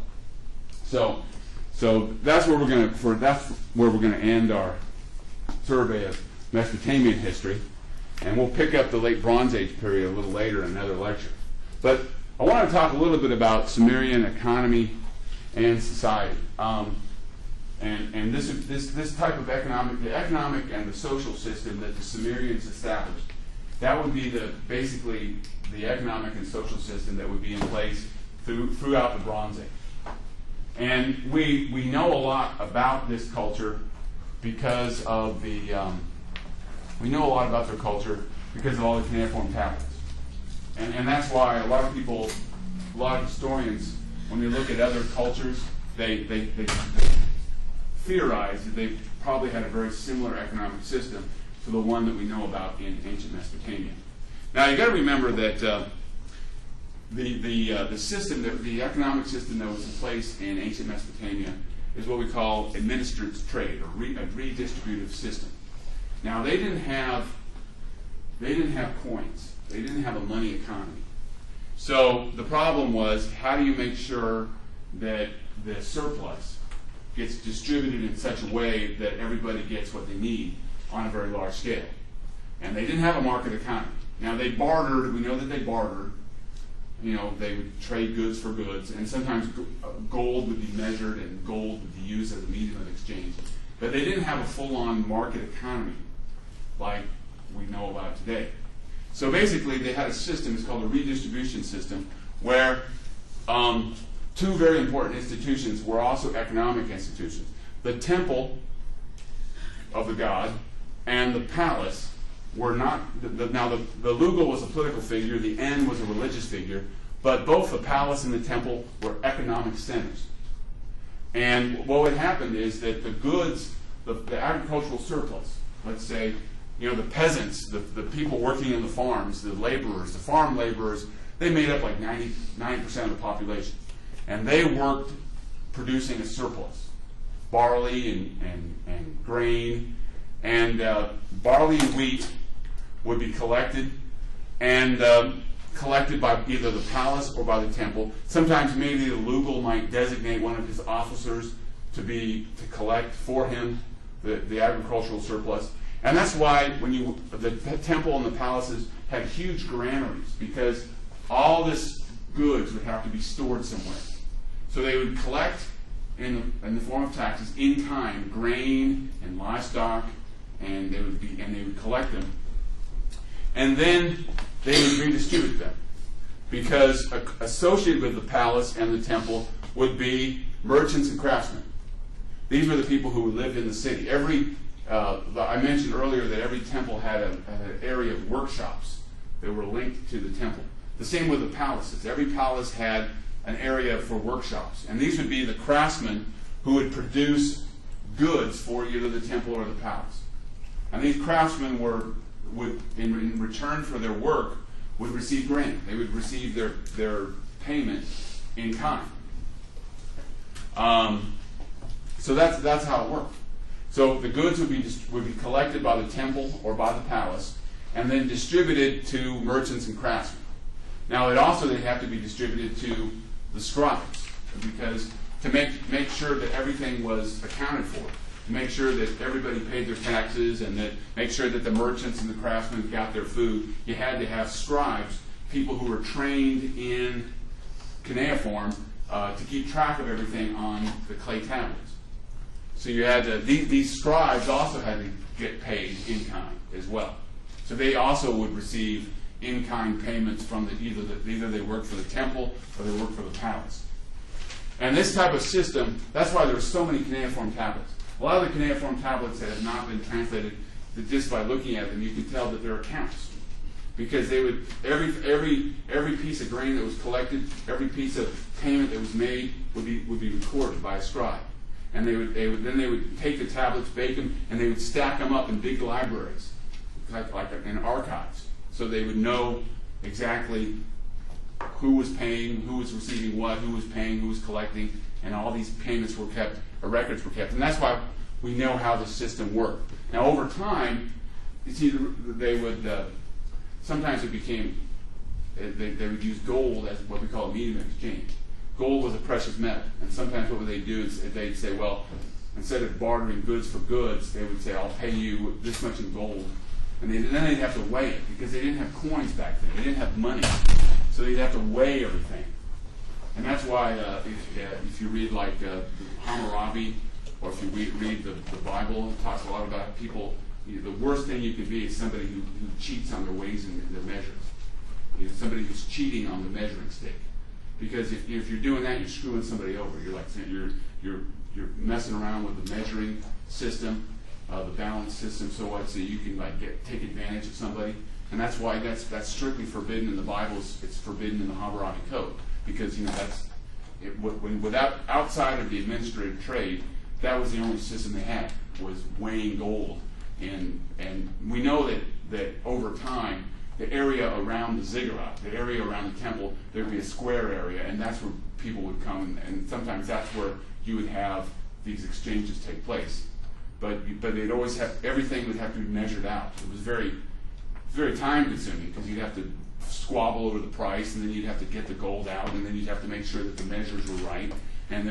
So that's where we're going to end our survey of Mesopotamian history, and we'll pick up the late Bronze Age period a little later in another lecture. But I want to talk a little bit about Sumerian economy and society, and this type of the economic and the social system that the Sumerians established. That would be basically the economic and social system that would be in place throughout the Bronze Age. And we know a lot about this culture because of we know a lot about their culture because of all the cuneiform tablets. And that's why a lot of historians, when they look at other cultures, they theorize that they probably had a very similar economic system to the one that we know about in ancient Mesopotamia. Now you've got to remember that the system, the economic system that was in place in ancient Mesopotamia is what we call administrative trade, or a redistributive system. Now they didn't have coins. They didn't have a money economy. So the problem was, how do you make sure that the surplus gets distributed in such a way that everybody gets what they need on a very large scale? And they didn't have a market economy. Now they bartered. We know that they bartered. You know, they would trade goods for goods, and sometimes gold would be measured and gold would be used as a medium of exchange. But they didn't have a full-on market economy like we know about today. So basically, they had a system, it's called a redistribution system, where two very important institutions were also economic institutions. The temple of the god and the palace were not, the Lugal was a political figure, the En was a religious figure, but both the palace and the temple were economic centers. And what would happen is that the goods, the agricultural surplus, let's say, the peasants, the people working in the farms, the laborers, the farm laborers, they made up like 90% of the population. And they worked producing a surplus, barley and grain, and barley and wheat would be collected, and collected by either the palace or by the temple. Sometimes maybe the Lugal might designate one of his officers to collect for him the agricultural surplus. And that's why when the temple and the palaces had huge granaries, because all this goods would have to be stored somewhere. So they would collect in the form of taxes in kind, grain and livestock, and they would collect them, and then they would redistribute them, because associated with the palace and the temple would be merchants and craftsmen. These were the people who lived in the city. I mentioned earlier that every temple had an area of workshops that were linked to the temple. The same with the palaces. Every palace had an area for workshops, and these would be the craftsmen who would produce goods for either the temple or the palace. And these craftsmen would in return for their work, would receive grain. They would receive their payment in kind. So that's how it worked. So the goods would be collected by the temple or by the palace, and then distributed to merchants and craftsmen. Now they'd have to be distributed to the scribes, because to make sure that everything was accounted for, to make sure that everybody paid their taxes, and that make sure that the merchants and the craftsmen got their food, you had to have scribes, people who were trained in cuneiform to keep track of everything on the clay tablets. So you had these scribes also had to get paid in kind as well. So they also would receive in-kind payments from either they worked for the temple or they worked for the palace. And this type of system, that's why there were so many cuneiform tablets. A lot of the cuneiform tablets that have not been translated, that just by looking at them you can tell that they're accounts. Because they would, every piece of grain that was collected, every piece of payment that was made would be recorded by a scribe. And then they would take the tablets, bake them, and they would stack them up in big libraries, like in archives. So they would know exactly who was paying, who was receiving what, who was paying, who was collecting, and all these payments were kept, or records were kept. And that's why we know how the system worked. Now over time, you see, they would, sometimes it became, they would use gold as what we call a medium of exchange. Gold was a precious metal, and sometimes what would they do is they'd say, well, instead of bartering goods for goods, they would say, I'll pay you this much in gold. And then they'd have to weigh it, because they didn't have coins back then. They didn't have money. So they'd have to weigh everything. And that's why if you read like Hammurabi, or if you read the Bible, it talks a lot about people, the worst thing you can be is somebody who cheats on their weighs and their measures. Somebody who's cheating on the measuring stick. Because if you're doing that, you're screwing somebody over. You're messing around with the measuring system, the balance system, so you can take advantage of somebody. And that's why that's strictly forbidden in the Bible. It's forbidden in the Hammurabi Code, because without outside of the administrative trade, that was the only system they had, was weighing gold. And we know that over time, the area around the ziggurat, the area around the temple, there would be a square area, and that's where people would come, and sometimes that's where you would have these exchanges take place. But they'd always have, everything would have to be measured out. It was very, very time consuming, because you'd have to squabble over the price, and then you'd have to get the gold out, and then you'd have to make sure that the measures were right. And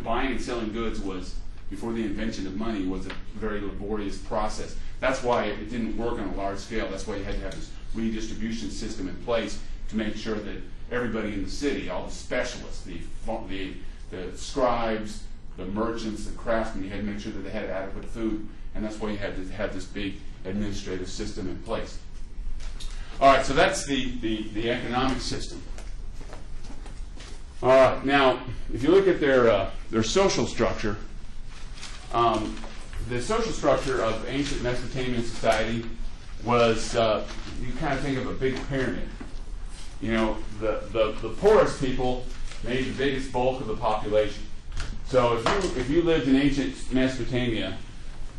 buying and selling goods was, before the invention of money, was a very laborious process. That's why it didn't work on a large scale. That's why you had to have this redistribution system in place to make sure that everybody in the city, all the specialists, the scribes, the merchants, the craftsmen, you had to make sure that they had adequate food, and that's why you had to have this big administrative system in place. All right, so that's the economic system. Now, if you look at their social structure, the social structure of ancient Mesopotamian society was, you kind of think of a big pyramid. The poorest people made the biggest bulk of the population. So if you lived in ancient Mesopotamia,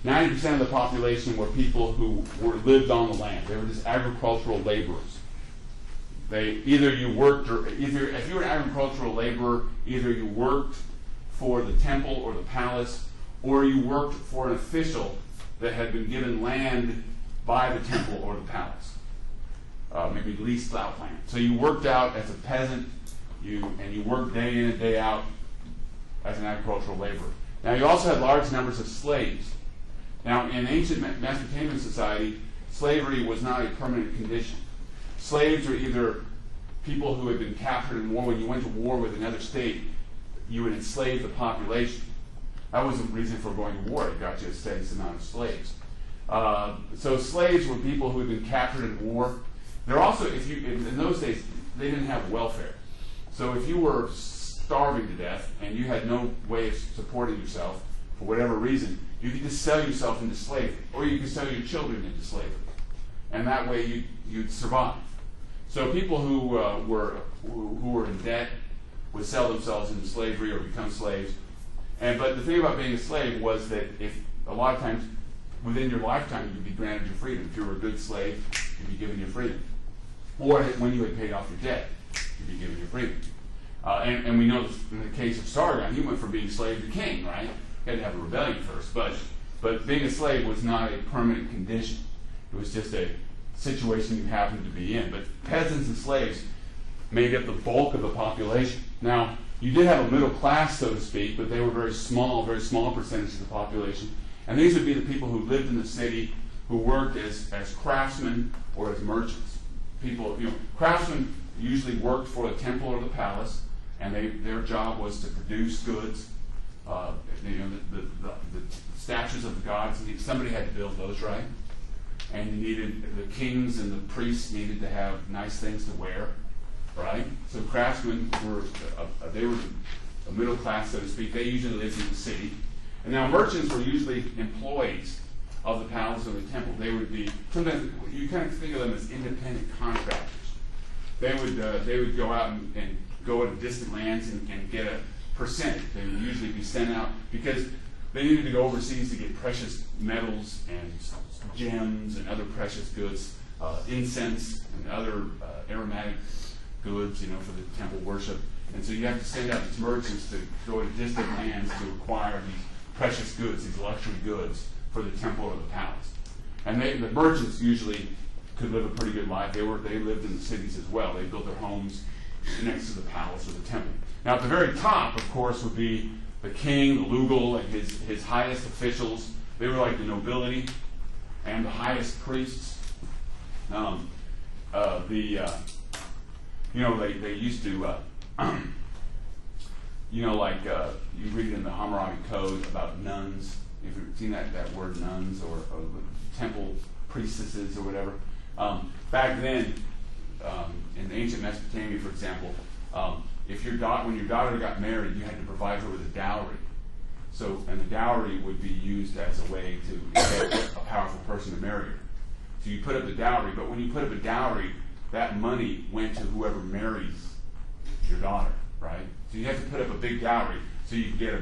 90% of the population were people who lived on the land. They were just agricultural laborers. If you were an agricultural laborer, either you worked for the temple or the palace, or you worked for an official that had been given land by the temple or the palace. maybe leased out land. So you worked out as a peasant, and you worked day in and day out as an agricultural laborer. Now you also had large numbers of slaves. Now in ancient Mesopotamian society, slavery was not a permanent condition. Slaves were either people who had been captured in war. When you went to war with another state, you would enslave the population. That was the reason for going to war. It got you a steady amount of slaves. So slaves were people who had been captured in war. They're also, in those days, they didn't have welfare. So if you were starving to death and you had no way of supporting yourself for whatever reason, you could just sell yourself into slavery, or you could sell your children into slavery, and that way you'd survive. So people who were in debt would sell themselves into slavery or become slaves. But the thing about being a slave was that if a lot of times within your lifetime you'd be granted your freedom. If you were a good slave, you'd be given your freedom. Or when you had paid off your debt, you'd be given your freedom. And we know in the case of Sargon, he went from being slave to king, right? He had to have a rebellion first. But being a slave was not a permanent condition. It was just a situation you happened to be in. But peasants and slaves made up the bulk of the population. Now, you did have a middle class, so to speak, but they were very small percentages of the population. And these would be the people who lived in the city, who worked as craftsmen or as merchants. Craftsmen usually worked for the temple or the palace, and their job was to produce goods. The statues of the gods, somebody had to build those, right? And the kings and the priests needed to have nice things to wear, right? So craftsmen were a middle class, so to speak. They usually lived in the city. And now merchants were usually employees of the palace or the temple. They would be, sometimes you kind of think of them as independent contractors. They would go out and go to distant lands and get a percentage. They would usually be sent out because they needed to go overseas to get precious metals and gems and other precious goods, incense and other aromatic goods, for the temple worship. And so you have to send out these merchants to go to distant lands to acquire these precious goods, these luxury goods for the temple or the palace. And the merchants usually could live a pretty good life. They lived in the cities as well. They built their homes next to the palace or the temple. Now at the very top, of course, would be the king, the Lugal, and his highest officials. They were like the nobility and the highest priests. They used to, you read in the Hammurabi Code about nuns. If you've seen that word nuns or temple priestesses or whatever. Back then, in ancient Mesopotamia, for example, when your daughter got married, you had to provide her with a dowry. And the dowry would be used as a way to get a powerful person to marry her. So you put up the dowry, but when you put up a dowry, that money went to whoever marries your daughter, right? So you have to put up a big dowry so you could get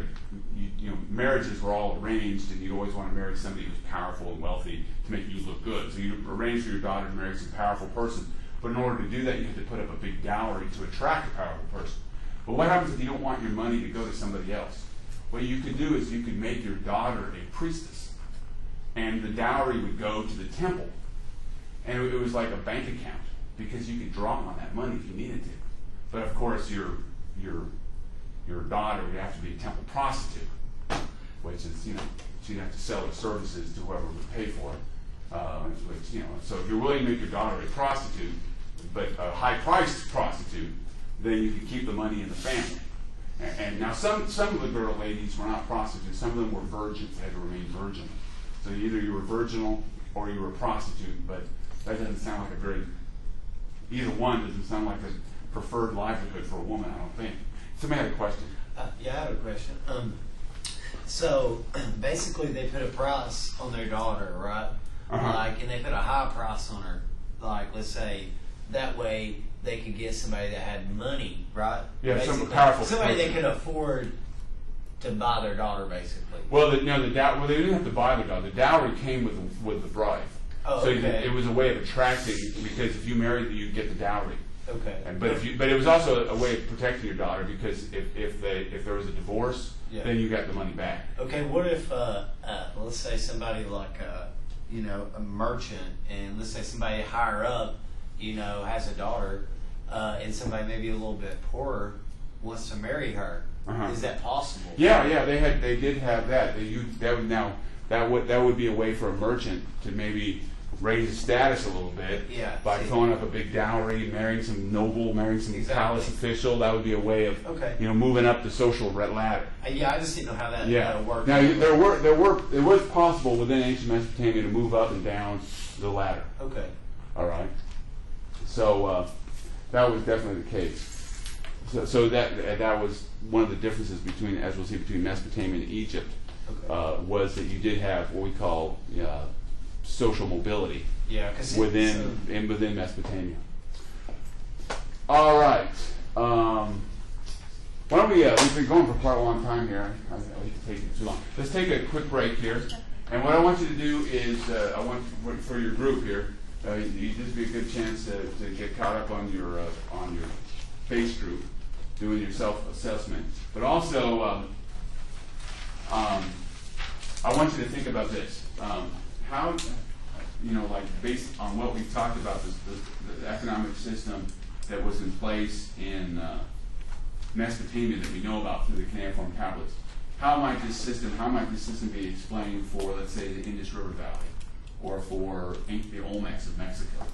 marriages were all arranged, and you always want to marry somebody who's powerful and wealthy to make you look good. So you arrange for your daughter to marry some powerful person. But in order to do that, you have to put up a big dowry to attract a powerful person. But what happens if you don't want your money to go to somebody else? What you could do is you could make your daughter a priestess, and the dowry would go to the temple. And it was like a bank account, because you could draw on that money if you needed to. But of course, your daughter would have to be a temple prostitute, which is, she'd have to sell her services to whoever would pay for it. So if you're willing to make your daughter a prostitute, but a high-priced prostitute, then you could keep the money in the family. And now some of the girl ladies were not prostitutes. Some of them were virgins. They had to remain virginal. So either you were virginal or you were a prostitute, but that doesn't sound like either one doesn't sound like a preferred livelihood for a woman, I don't think. Somebody had a question. Yeah, I have a question. So basically they put a price on their daughter, right? Uh-huh. And they put a high price on her. Let's say that way they could get somebody that had money, right? Yeah, basically, some powerful somebody person. they could afford to buy their daughter, basically. Well, they didn't have to buy the dowry. The dowry came with the bride. Oh, so okay. It was a way of attracting, because if you married, you'd get the dowry. Okay. But it was also a way of protecting your daughter, because if there was a divorce, Yeah. then you got the money back. Okay, what if, let's say somebody like, a merchant, and let's say somebody higher up, has a daughter, and somebody maybe a little bit poorer wants to marry her. Is that possible? Yeah, they did have that. That would be a way for a merchant to maybe raise his status a little bit by throwing up a big dowry, marrying some palace official. That would be a way of moving up the social ladder. I just didn't know how that worked. Now it was possible within ancient Mesopotamia to move up and down the ladder. Okay. All right. So that was definitely the case. So that was one of the differences between, as we'll see, between Mesopotamia and Egypt, was that you did have what we call social mobility within Mesopotamia. All right. Why don't we? We've been going for quite a long time here. I hate to take it too long. Let's take a quick break here. And what I want you to do is, I want for your group here, this would be a good chance to get caught up on your base group, doing your self-assessment. But also, I want you to think about this. How, based on what we've talked about, the economic system that was in place in Mesopotamia that we know about through the cuneiform tablets, how might this system be explained for, let's say, the Indus River Valley, or for the Olmecs of Mexico?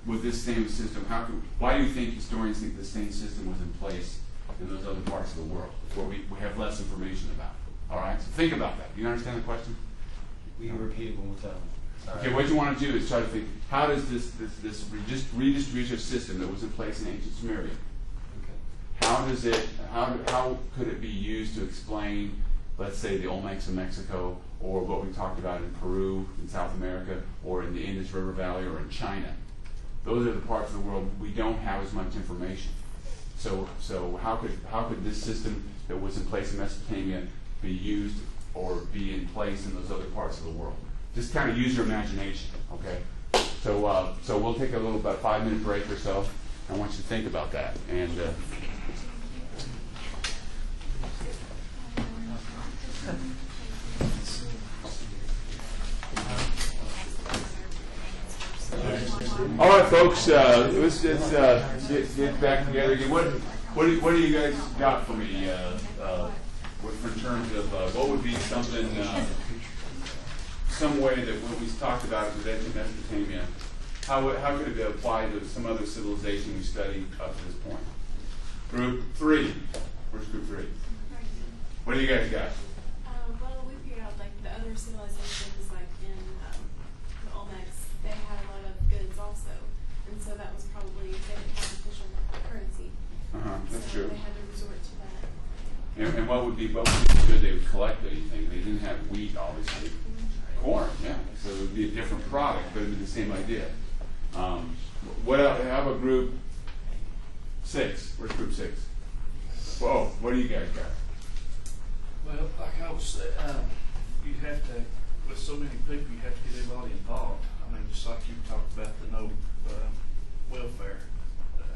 With this same system, why do you think historians think the same system was in place in those other parts of the world where we have less information about? All right, so think about that. Do you understand the question? Will you repeat it one more time? Sorry. Okay, what you want to do is try to think, how does this redistributive system that was in place in ancient Sumeria, how could it be used to explain, let's say, the Olmecs of Mexico, or what we talked about in Peru, in South America, or in the Indus River Valley, or in China? Those are the parts of the world we don't have as much information. So how could this system that was in place in Mesopotamia be used or be in place in those other parts of the world? Just kind of use your imagination, okay? So we'll take a little, about 5-minute break or so. I want you to think about that. And all right, folks. Let's just get back together again. What do you guys got for me? In terms of what would be something, some way that what we talked about with ancient Mesopotamia, how could it be applied to some other civilization we studied up to this point? Group 3. Where's group 3? What do you guys got? Well, we figured out like the other civilizations, like in the Olmecs, they had a lot of goods also, and so that was probably, they didn't have official currency. That's so true. They had to resort to that. And what would be the good they would collect anything? They didn't have wheat, obviously. Corn, yeah. So it would be a different product, but it would be the same idea. What else? How about group 6? Where's group 6? Whoa, what do you guys got? Well, like I was saying, you have to, with so many people, you have to get everybody involved. I mean, just like you talked about the no welfare,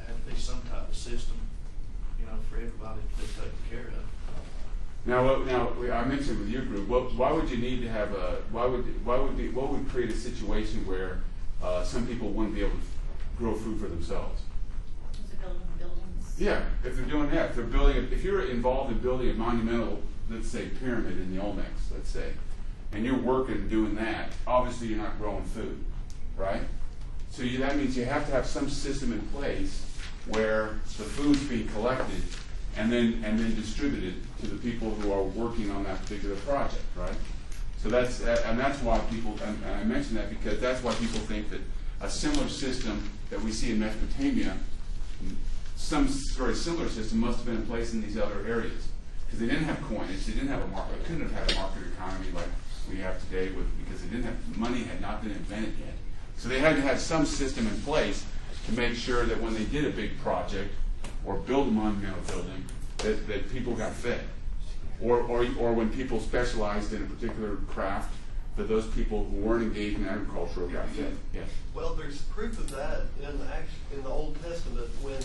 had to be some type of system, for everybody to be taken care of. Now, I mentioned with your group, why would you need to have what would create a situation where some people wouldn't be able to grow food for themselves? Is it building buildings? Yeah, if they're doing that, if you're involved in building a monumental, let's say, pyramid in the Olmecs, let's say, and you're working doing that, obviously you're not growing food, right? So that means you have to have some system in place where the food's being collected and then distributed to the people who are working on that particular project, right? So that's why people, and I mention that because that's why people think that a similar system that we see in Mesopotamia, some very similar system must have been in place in these other areas. Because they didn't have coinage, they didn't have a market, they couldn't have had a market economy like we have today because they didn't have, money had not been invented yet. So they had to have some system in place to make sure that when they did a big project or build a monumental building, that people got fed. Or when people specialized in a particular craft, that those people who weren't engaged in agriculture got fed. Yes? Well, there's proof of that in the Old Testament when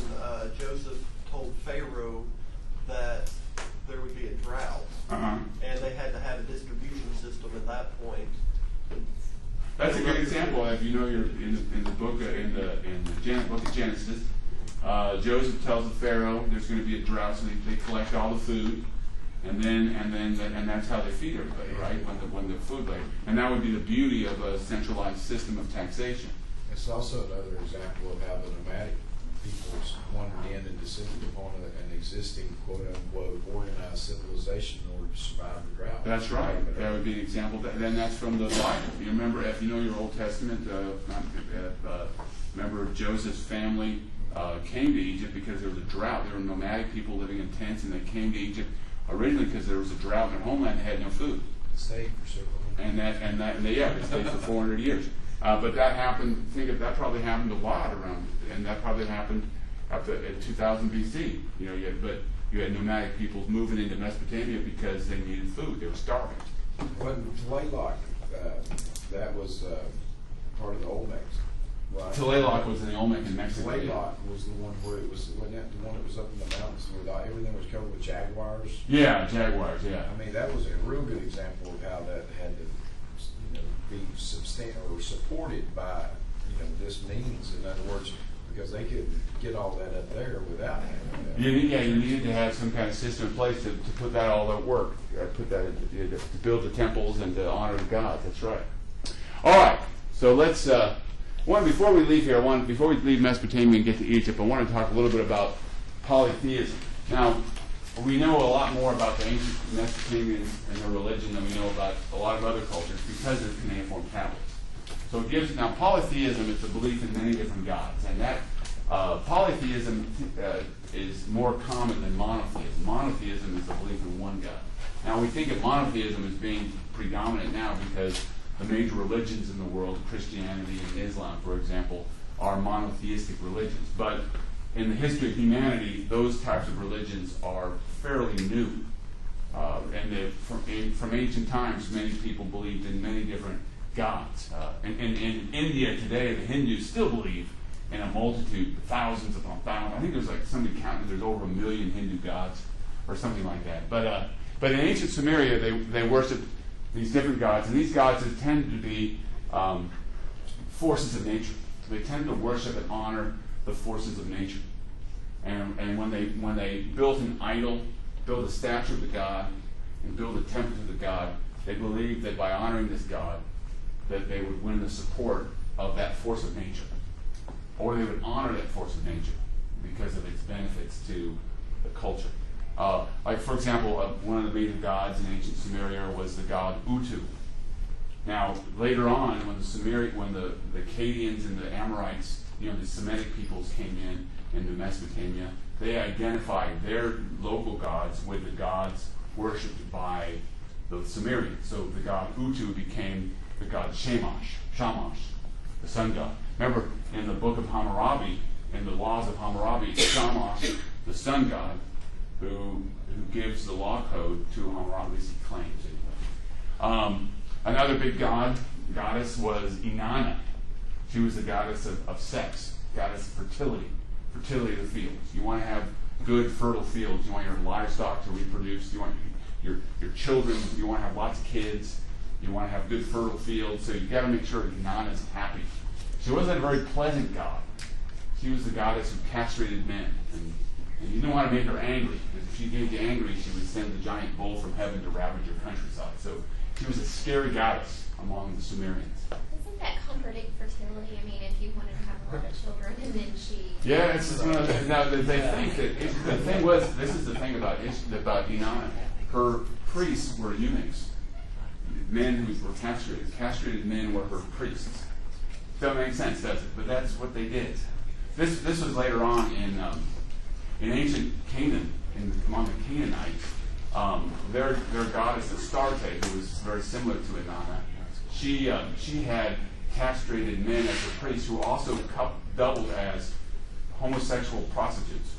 Joseph told Pharaoh that there would be a drought, and they had to have a distribution system at that point. That's a good example. If you know you're in the book book of Genesis, Joseph tells the Pharaoh there's going to be a drought, so they collect all the food, and that's how they feed everybody, right? When the food later, and that would be the beauty of a centralized system of taxation. It's also another example of how the nomadic peoples wandered in and descended upon an existing quote-unquote organized civilization in order to survive the drought. That's right. That would be an example. Then that's from the Bible. You remember, if you know your Old Testament, remember Joseph's family came to Egypt because there was a drought. There were nomadic people living in tents, and they came to Egypt originally because there was a drought in their homeland and had no food. Stayed for several hundred. They stayed for 400 years. But that happened. Think of that. Probably happened a lot around, and that probably happened up to 2000 BC. But you had nomadic peoples moving into Mesopotamia because they needed food. They were starving. Well, Tlaloc, that was part of the Olmecs, right? Tlaloc was in the Olmec in Mexico. Tlaloc was the one where it was, wasn't that the one that was up in the mountains where everything was covered with jaguars? Yeah, jaguars. Yeah. I mean, that was a real good example of how that had to, be supported by, this means. In other words, because they could get all that up there without having that. You needed to have some kind of system in place to put that all at work, to build the temples and to honor the gods. That's right. All right. So let's before we leave here, before we leave Mesopotamia and get to Egypt, I want to talk a little bit about polytheism. Now, we know a lot more about the ancient Mesopotamians and their religion than we know about a lot of other cultures because of cuneiform tablets. So it gives, now polytheism is the belief in many different gods, and that polytheism is more common than monotheism. Monotheism is the belief in one God. Now we think of monotheism as being predominant now because the major religions in the world, Christianity and Islam, for example, are monotheistic religions. But in the history of humanity, those types of religions are fairly new. And from ancient times, many people believed in many different gods. In India today, the Hindus still believe in a multitude, thousands upon thousands. I think there's like somebody counting, there's over 1 million Hindu gods or something like that. But in ancient Sumeria, they worshiped these different gods, and these gods tended to be forces of nature. They tended to worship and honor the forces of nature. And when they built an idol, built a statue of the god, and built a temple to the god, they believed that by honoring this god, that they would win the support of that force of nature. Or they would honor that force of nature because of its benefits to the culture. Like, for example, one of the major gods in ancient Sumeria was the god Utu. Now, later on, when the Akkadians and the Amorites, the Semitic peoples came into Mesopotamia, they identified their local gods with the gods worshipped by the Sumerians. So the god Utu became the god Shamash, the sun god. Remember, in the book of Hammurabi, in the laws of Hammurabi, Shamash, the sun god, who gives the law code to Hammurabi, at least he claims anyway. Another big goddess was Inanna. She was the goddess of sex, goddess of fertility of the fields. You want to have good, fertile fields. You want your livestock to reproduce. You want your children. You want to have lots of kids. You want to have good, fertile fields. So you've got to make sure Inanna is happy. She wasn't a very pleasant god. She was the goddess who castrated men. And you didn't want to make her angry, because if she made you angry, she would send the giant bull from heaven to ravage your countryside. So she was a scary goddess among the Sumerians. Doesn't that contradict fertility? I mean, if you wanted to have a lot of children and then she... Yeah, it's just now they think that the thing was, this is the thing about Inanna. Her priests were eunuchs. Men who were castrated. Castrated men were her priests. Doesn't make sense, does it? But that's what they did. This was later on in ancient Canaan, among the Canaanites. Their goddess Astarte, who was very similar to Inanna, she had castrated men as her priests who also doubled as homosexual prostitutes.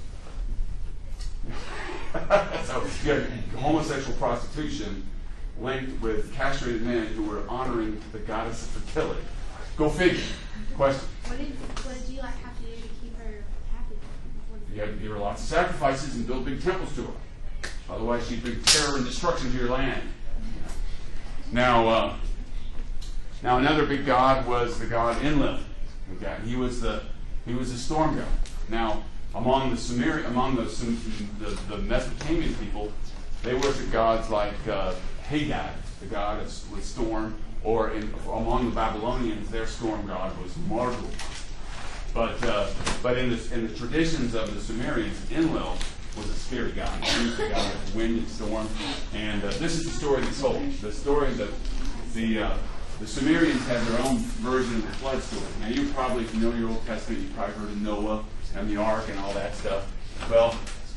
So you had homosexual prostitution linked with castrated men who were honoring the goddess of fertility. Go figure. Question. What did you have to do to keep her happy? You had to give her lots of sacrifices and build big temples to her. Otherwise, she'd bring terror and destruction to your land. Now, Now another big god was the god Enlil. Okay, he was the storm god. Now among the Mesopotamian people, they worship gods like Hadad, the god of storm, or among the Babylonians, their storm god was Marduk. But in the traditions of the Sumerians, Enlil was a scary god. He was the god of wind and storm. And this is the story that's told. The story that the Sumerians had their own version of the flood story. Now you probably, if you know your Old Testament, you've probably heard of Noah and the ark and all that stuff. Well,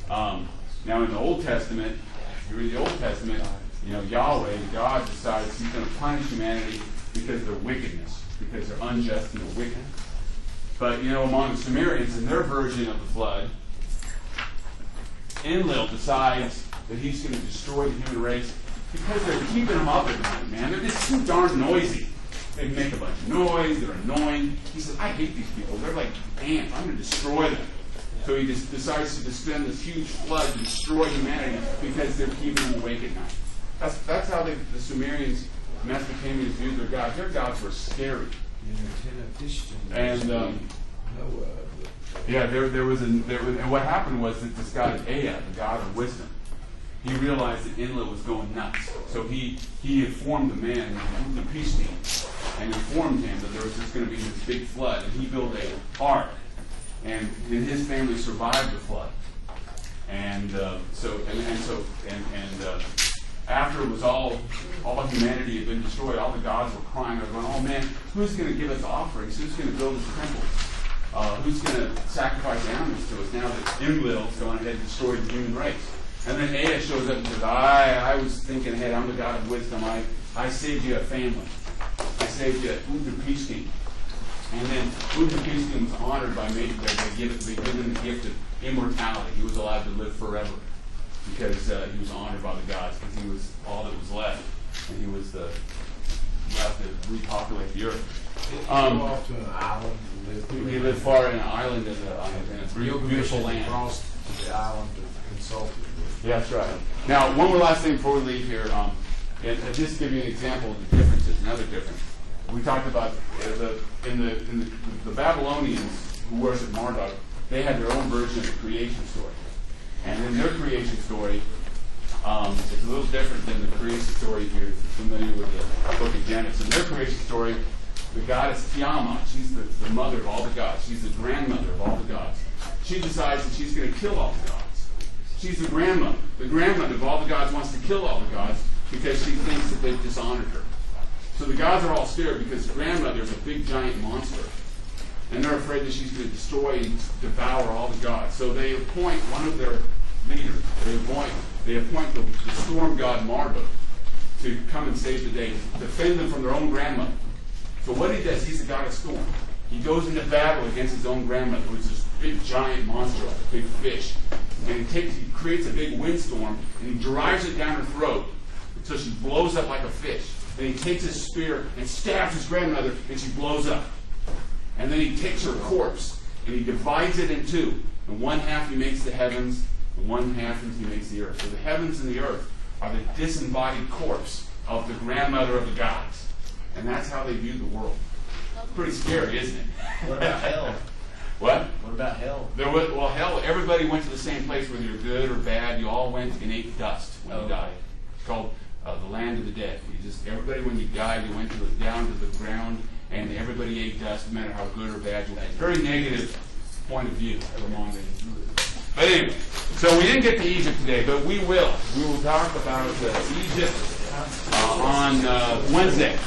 now in the Old Testament, if you read the Old Testament, Yahweh, God, decides he's going to punish humanity because of their wickedness, because they're unjust and they're wicked. But, among the Sumerians, in their version of the flood, Enlil decides that he's going to destroy the human race because they're keeping them up at night, man. They're just too darn noisy. They make a bunch of noise. They're annoying. He says, I hate these people. They're like ants. I'm going to destroy them. So he just decides to send this huge flood to destroy humanity because they're keeping them awake at night. That's how the Sumerians, Mesopotamians viewed their gods. Their gods were scary. And and what happened was that this god Ea, the god of wisdom, he realized that Enlil was going nuts. So he informed the man, the peace team, and informed him that there was just going to be this big flood, and he built an ark, and his family survived the flood. And after it was all humanity had been destroyed, all the gods were crying. They were going, oh man, who's going to give us offerings? Who's going to build us temples? Who's going to sacrifice animals to us now that Enlil's gone ahead and destroyed the human race? And then Ea shows up and says, I was thinking ahead. I'm the god of wisdom. I saved you a family. I saved you Utnapishtim. And then Utnapishtim was honored by Major. They give him the gift of immortality. He was allowed to live forever because he was honored by the gods, because he was all that was left, and he was left to repopulate the earth. Go off to an island and live. He lived far in an island in a beautiful land. Across the island to consult with. Yeah, that's right. Now, one more last thing before we leave here, and just to give you an example of the differences, another difference. We talked about the Babylonians who worshiped Marduk. They had their own version of the creation story. And in their creation story, it's a little different than the creation story if you're familiar with the book of Genesis. In their creation story, the goddess Tiamat, she's the mother of all the gods. She's the grandmother of all the gods. She decides that she's going to kill all the gods. She's the grandmother. The grandmother of all the gods wants to kill all the gods because she thinks that they've dishonored her. So the gods are all scared because the grandmother is a big giant monster. And they're afraid that she's going to destroy and devour all the gods. So they appoint one of their leaders. They appoint the storm god Marduk to come and save the day, defend them from their own grandmother. So what he does, he's the god of storm. He goes into battle against his own grandmother, which is this big giant monster, like a big fish. And he creates a big windstorm, and he drives it down her throat until she blows up like a fish. Then he takes his spear and stabs his grandmother, and she blows up. And then he takes her corpse, and he divides it in two. In one half he makes the heavens, and one half he makes the earth. So the heavens and the earth are the disembodied corpse of the grandmother of the gods. And that's how they view the world. Pretty scary, isn't it? What about hell? What? What about hell? Hell, everybody went to the same place, whether you're good or bad. You all went and ate dust when you died. It's called the land of the dead. Everybody, when you died, you went down to the ground, and everybody ate dust, no matter how good or bad you were. Very negative point of view among the. But anyway, so we didn't get to Egypt today, but we will. We will talk about Egypt on Wednesday.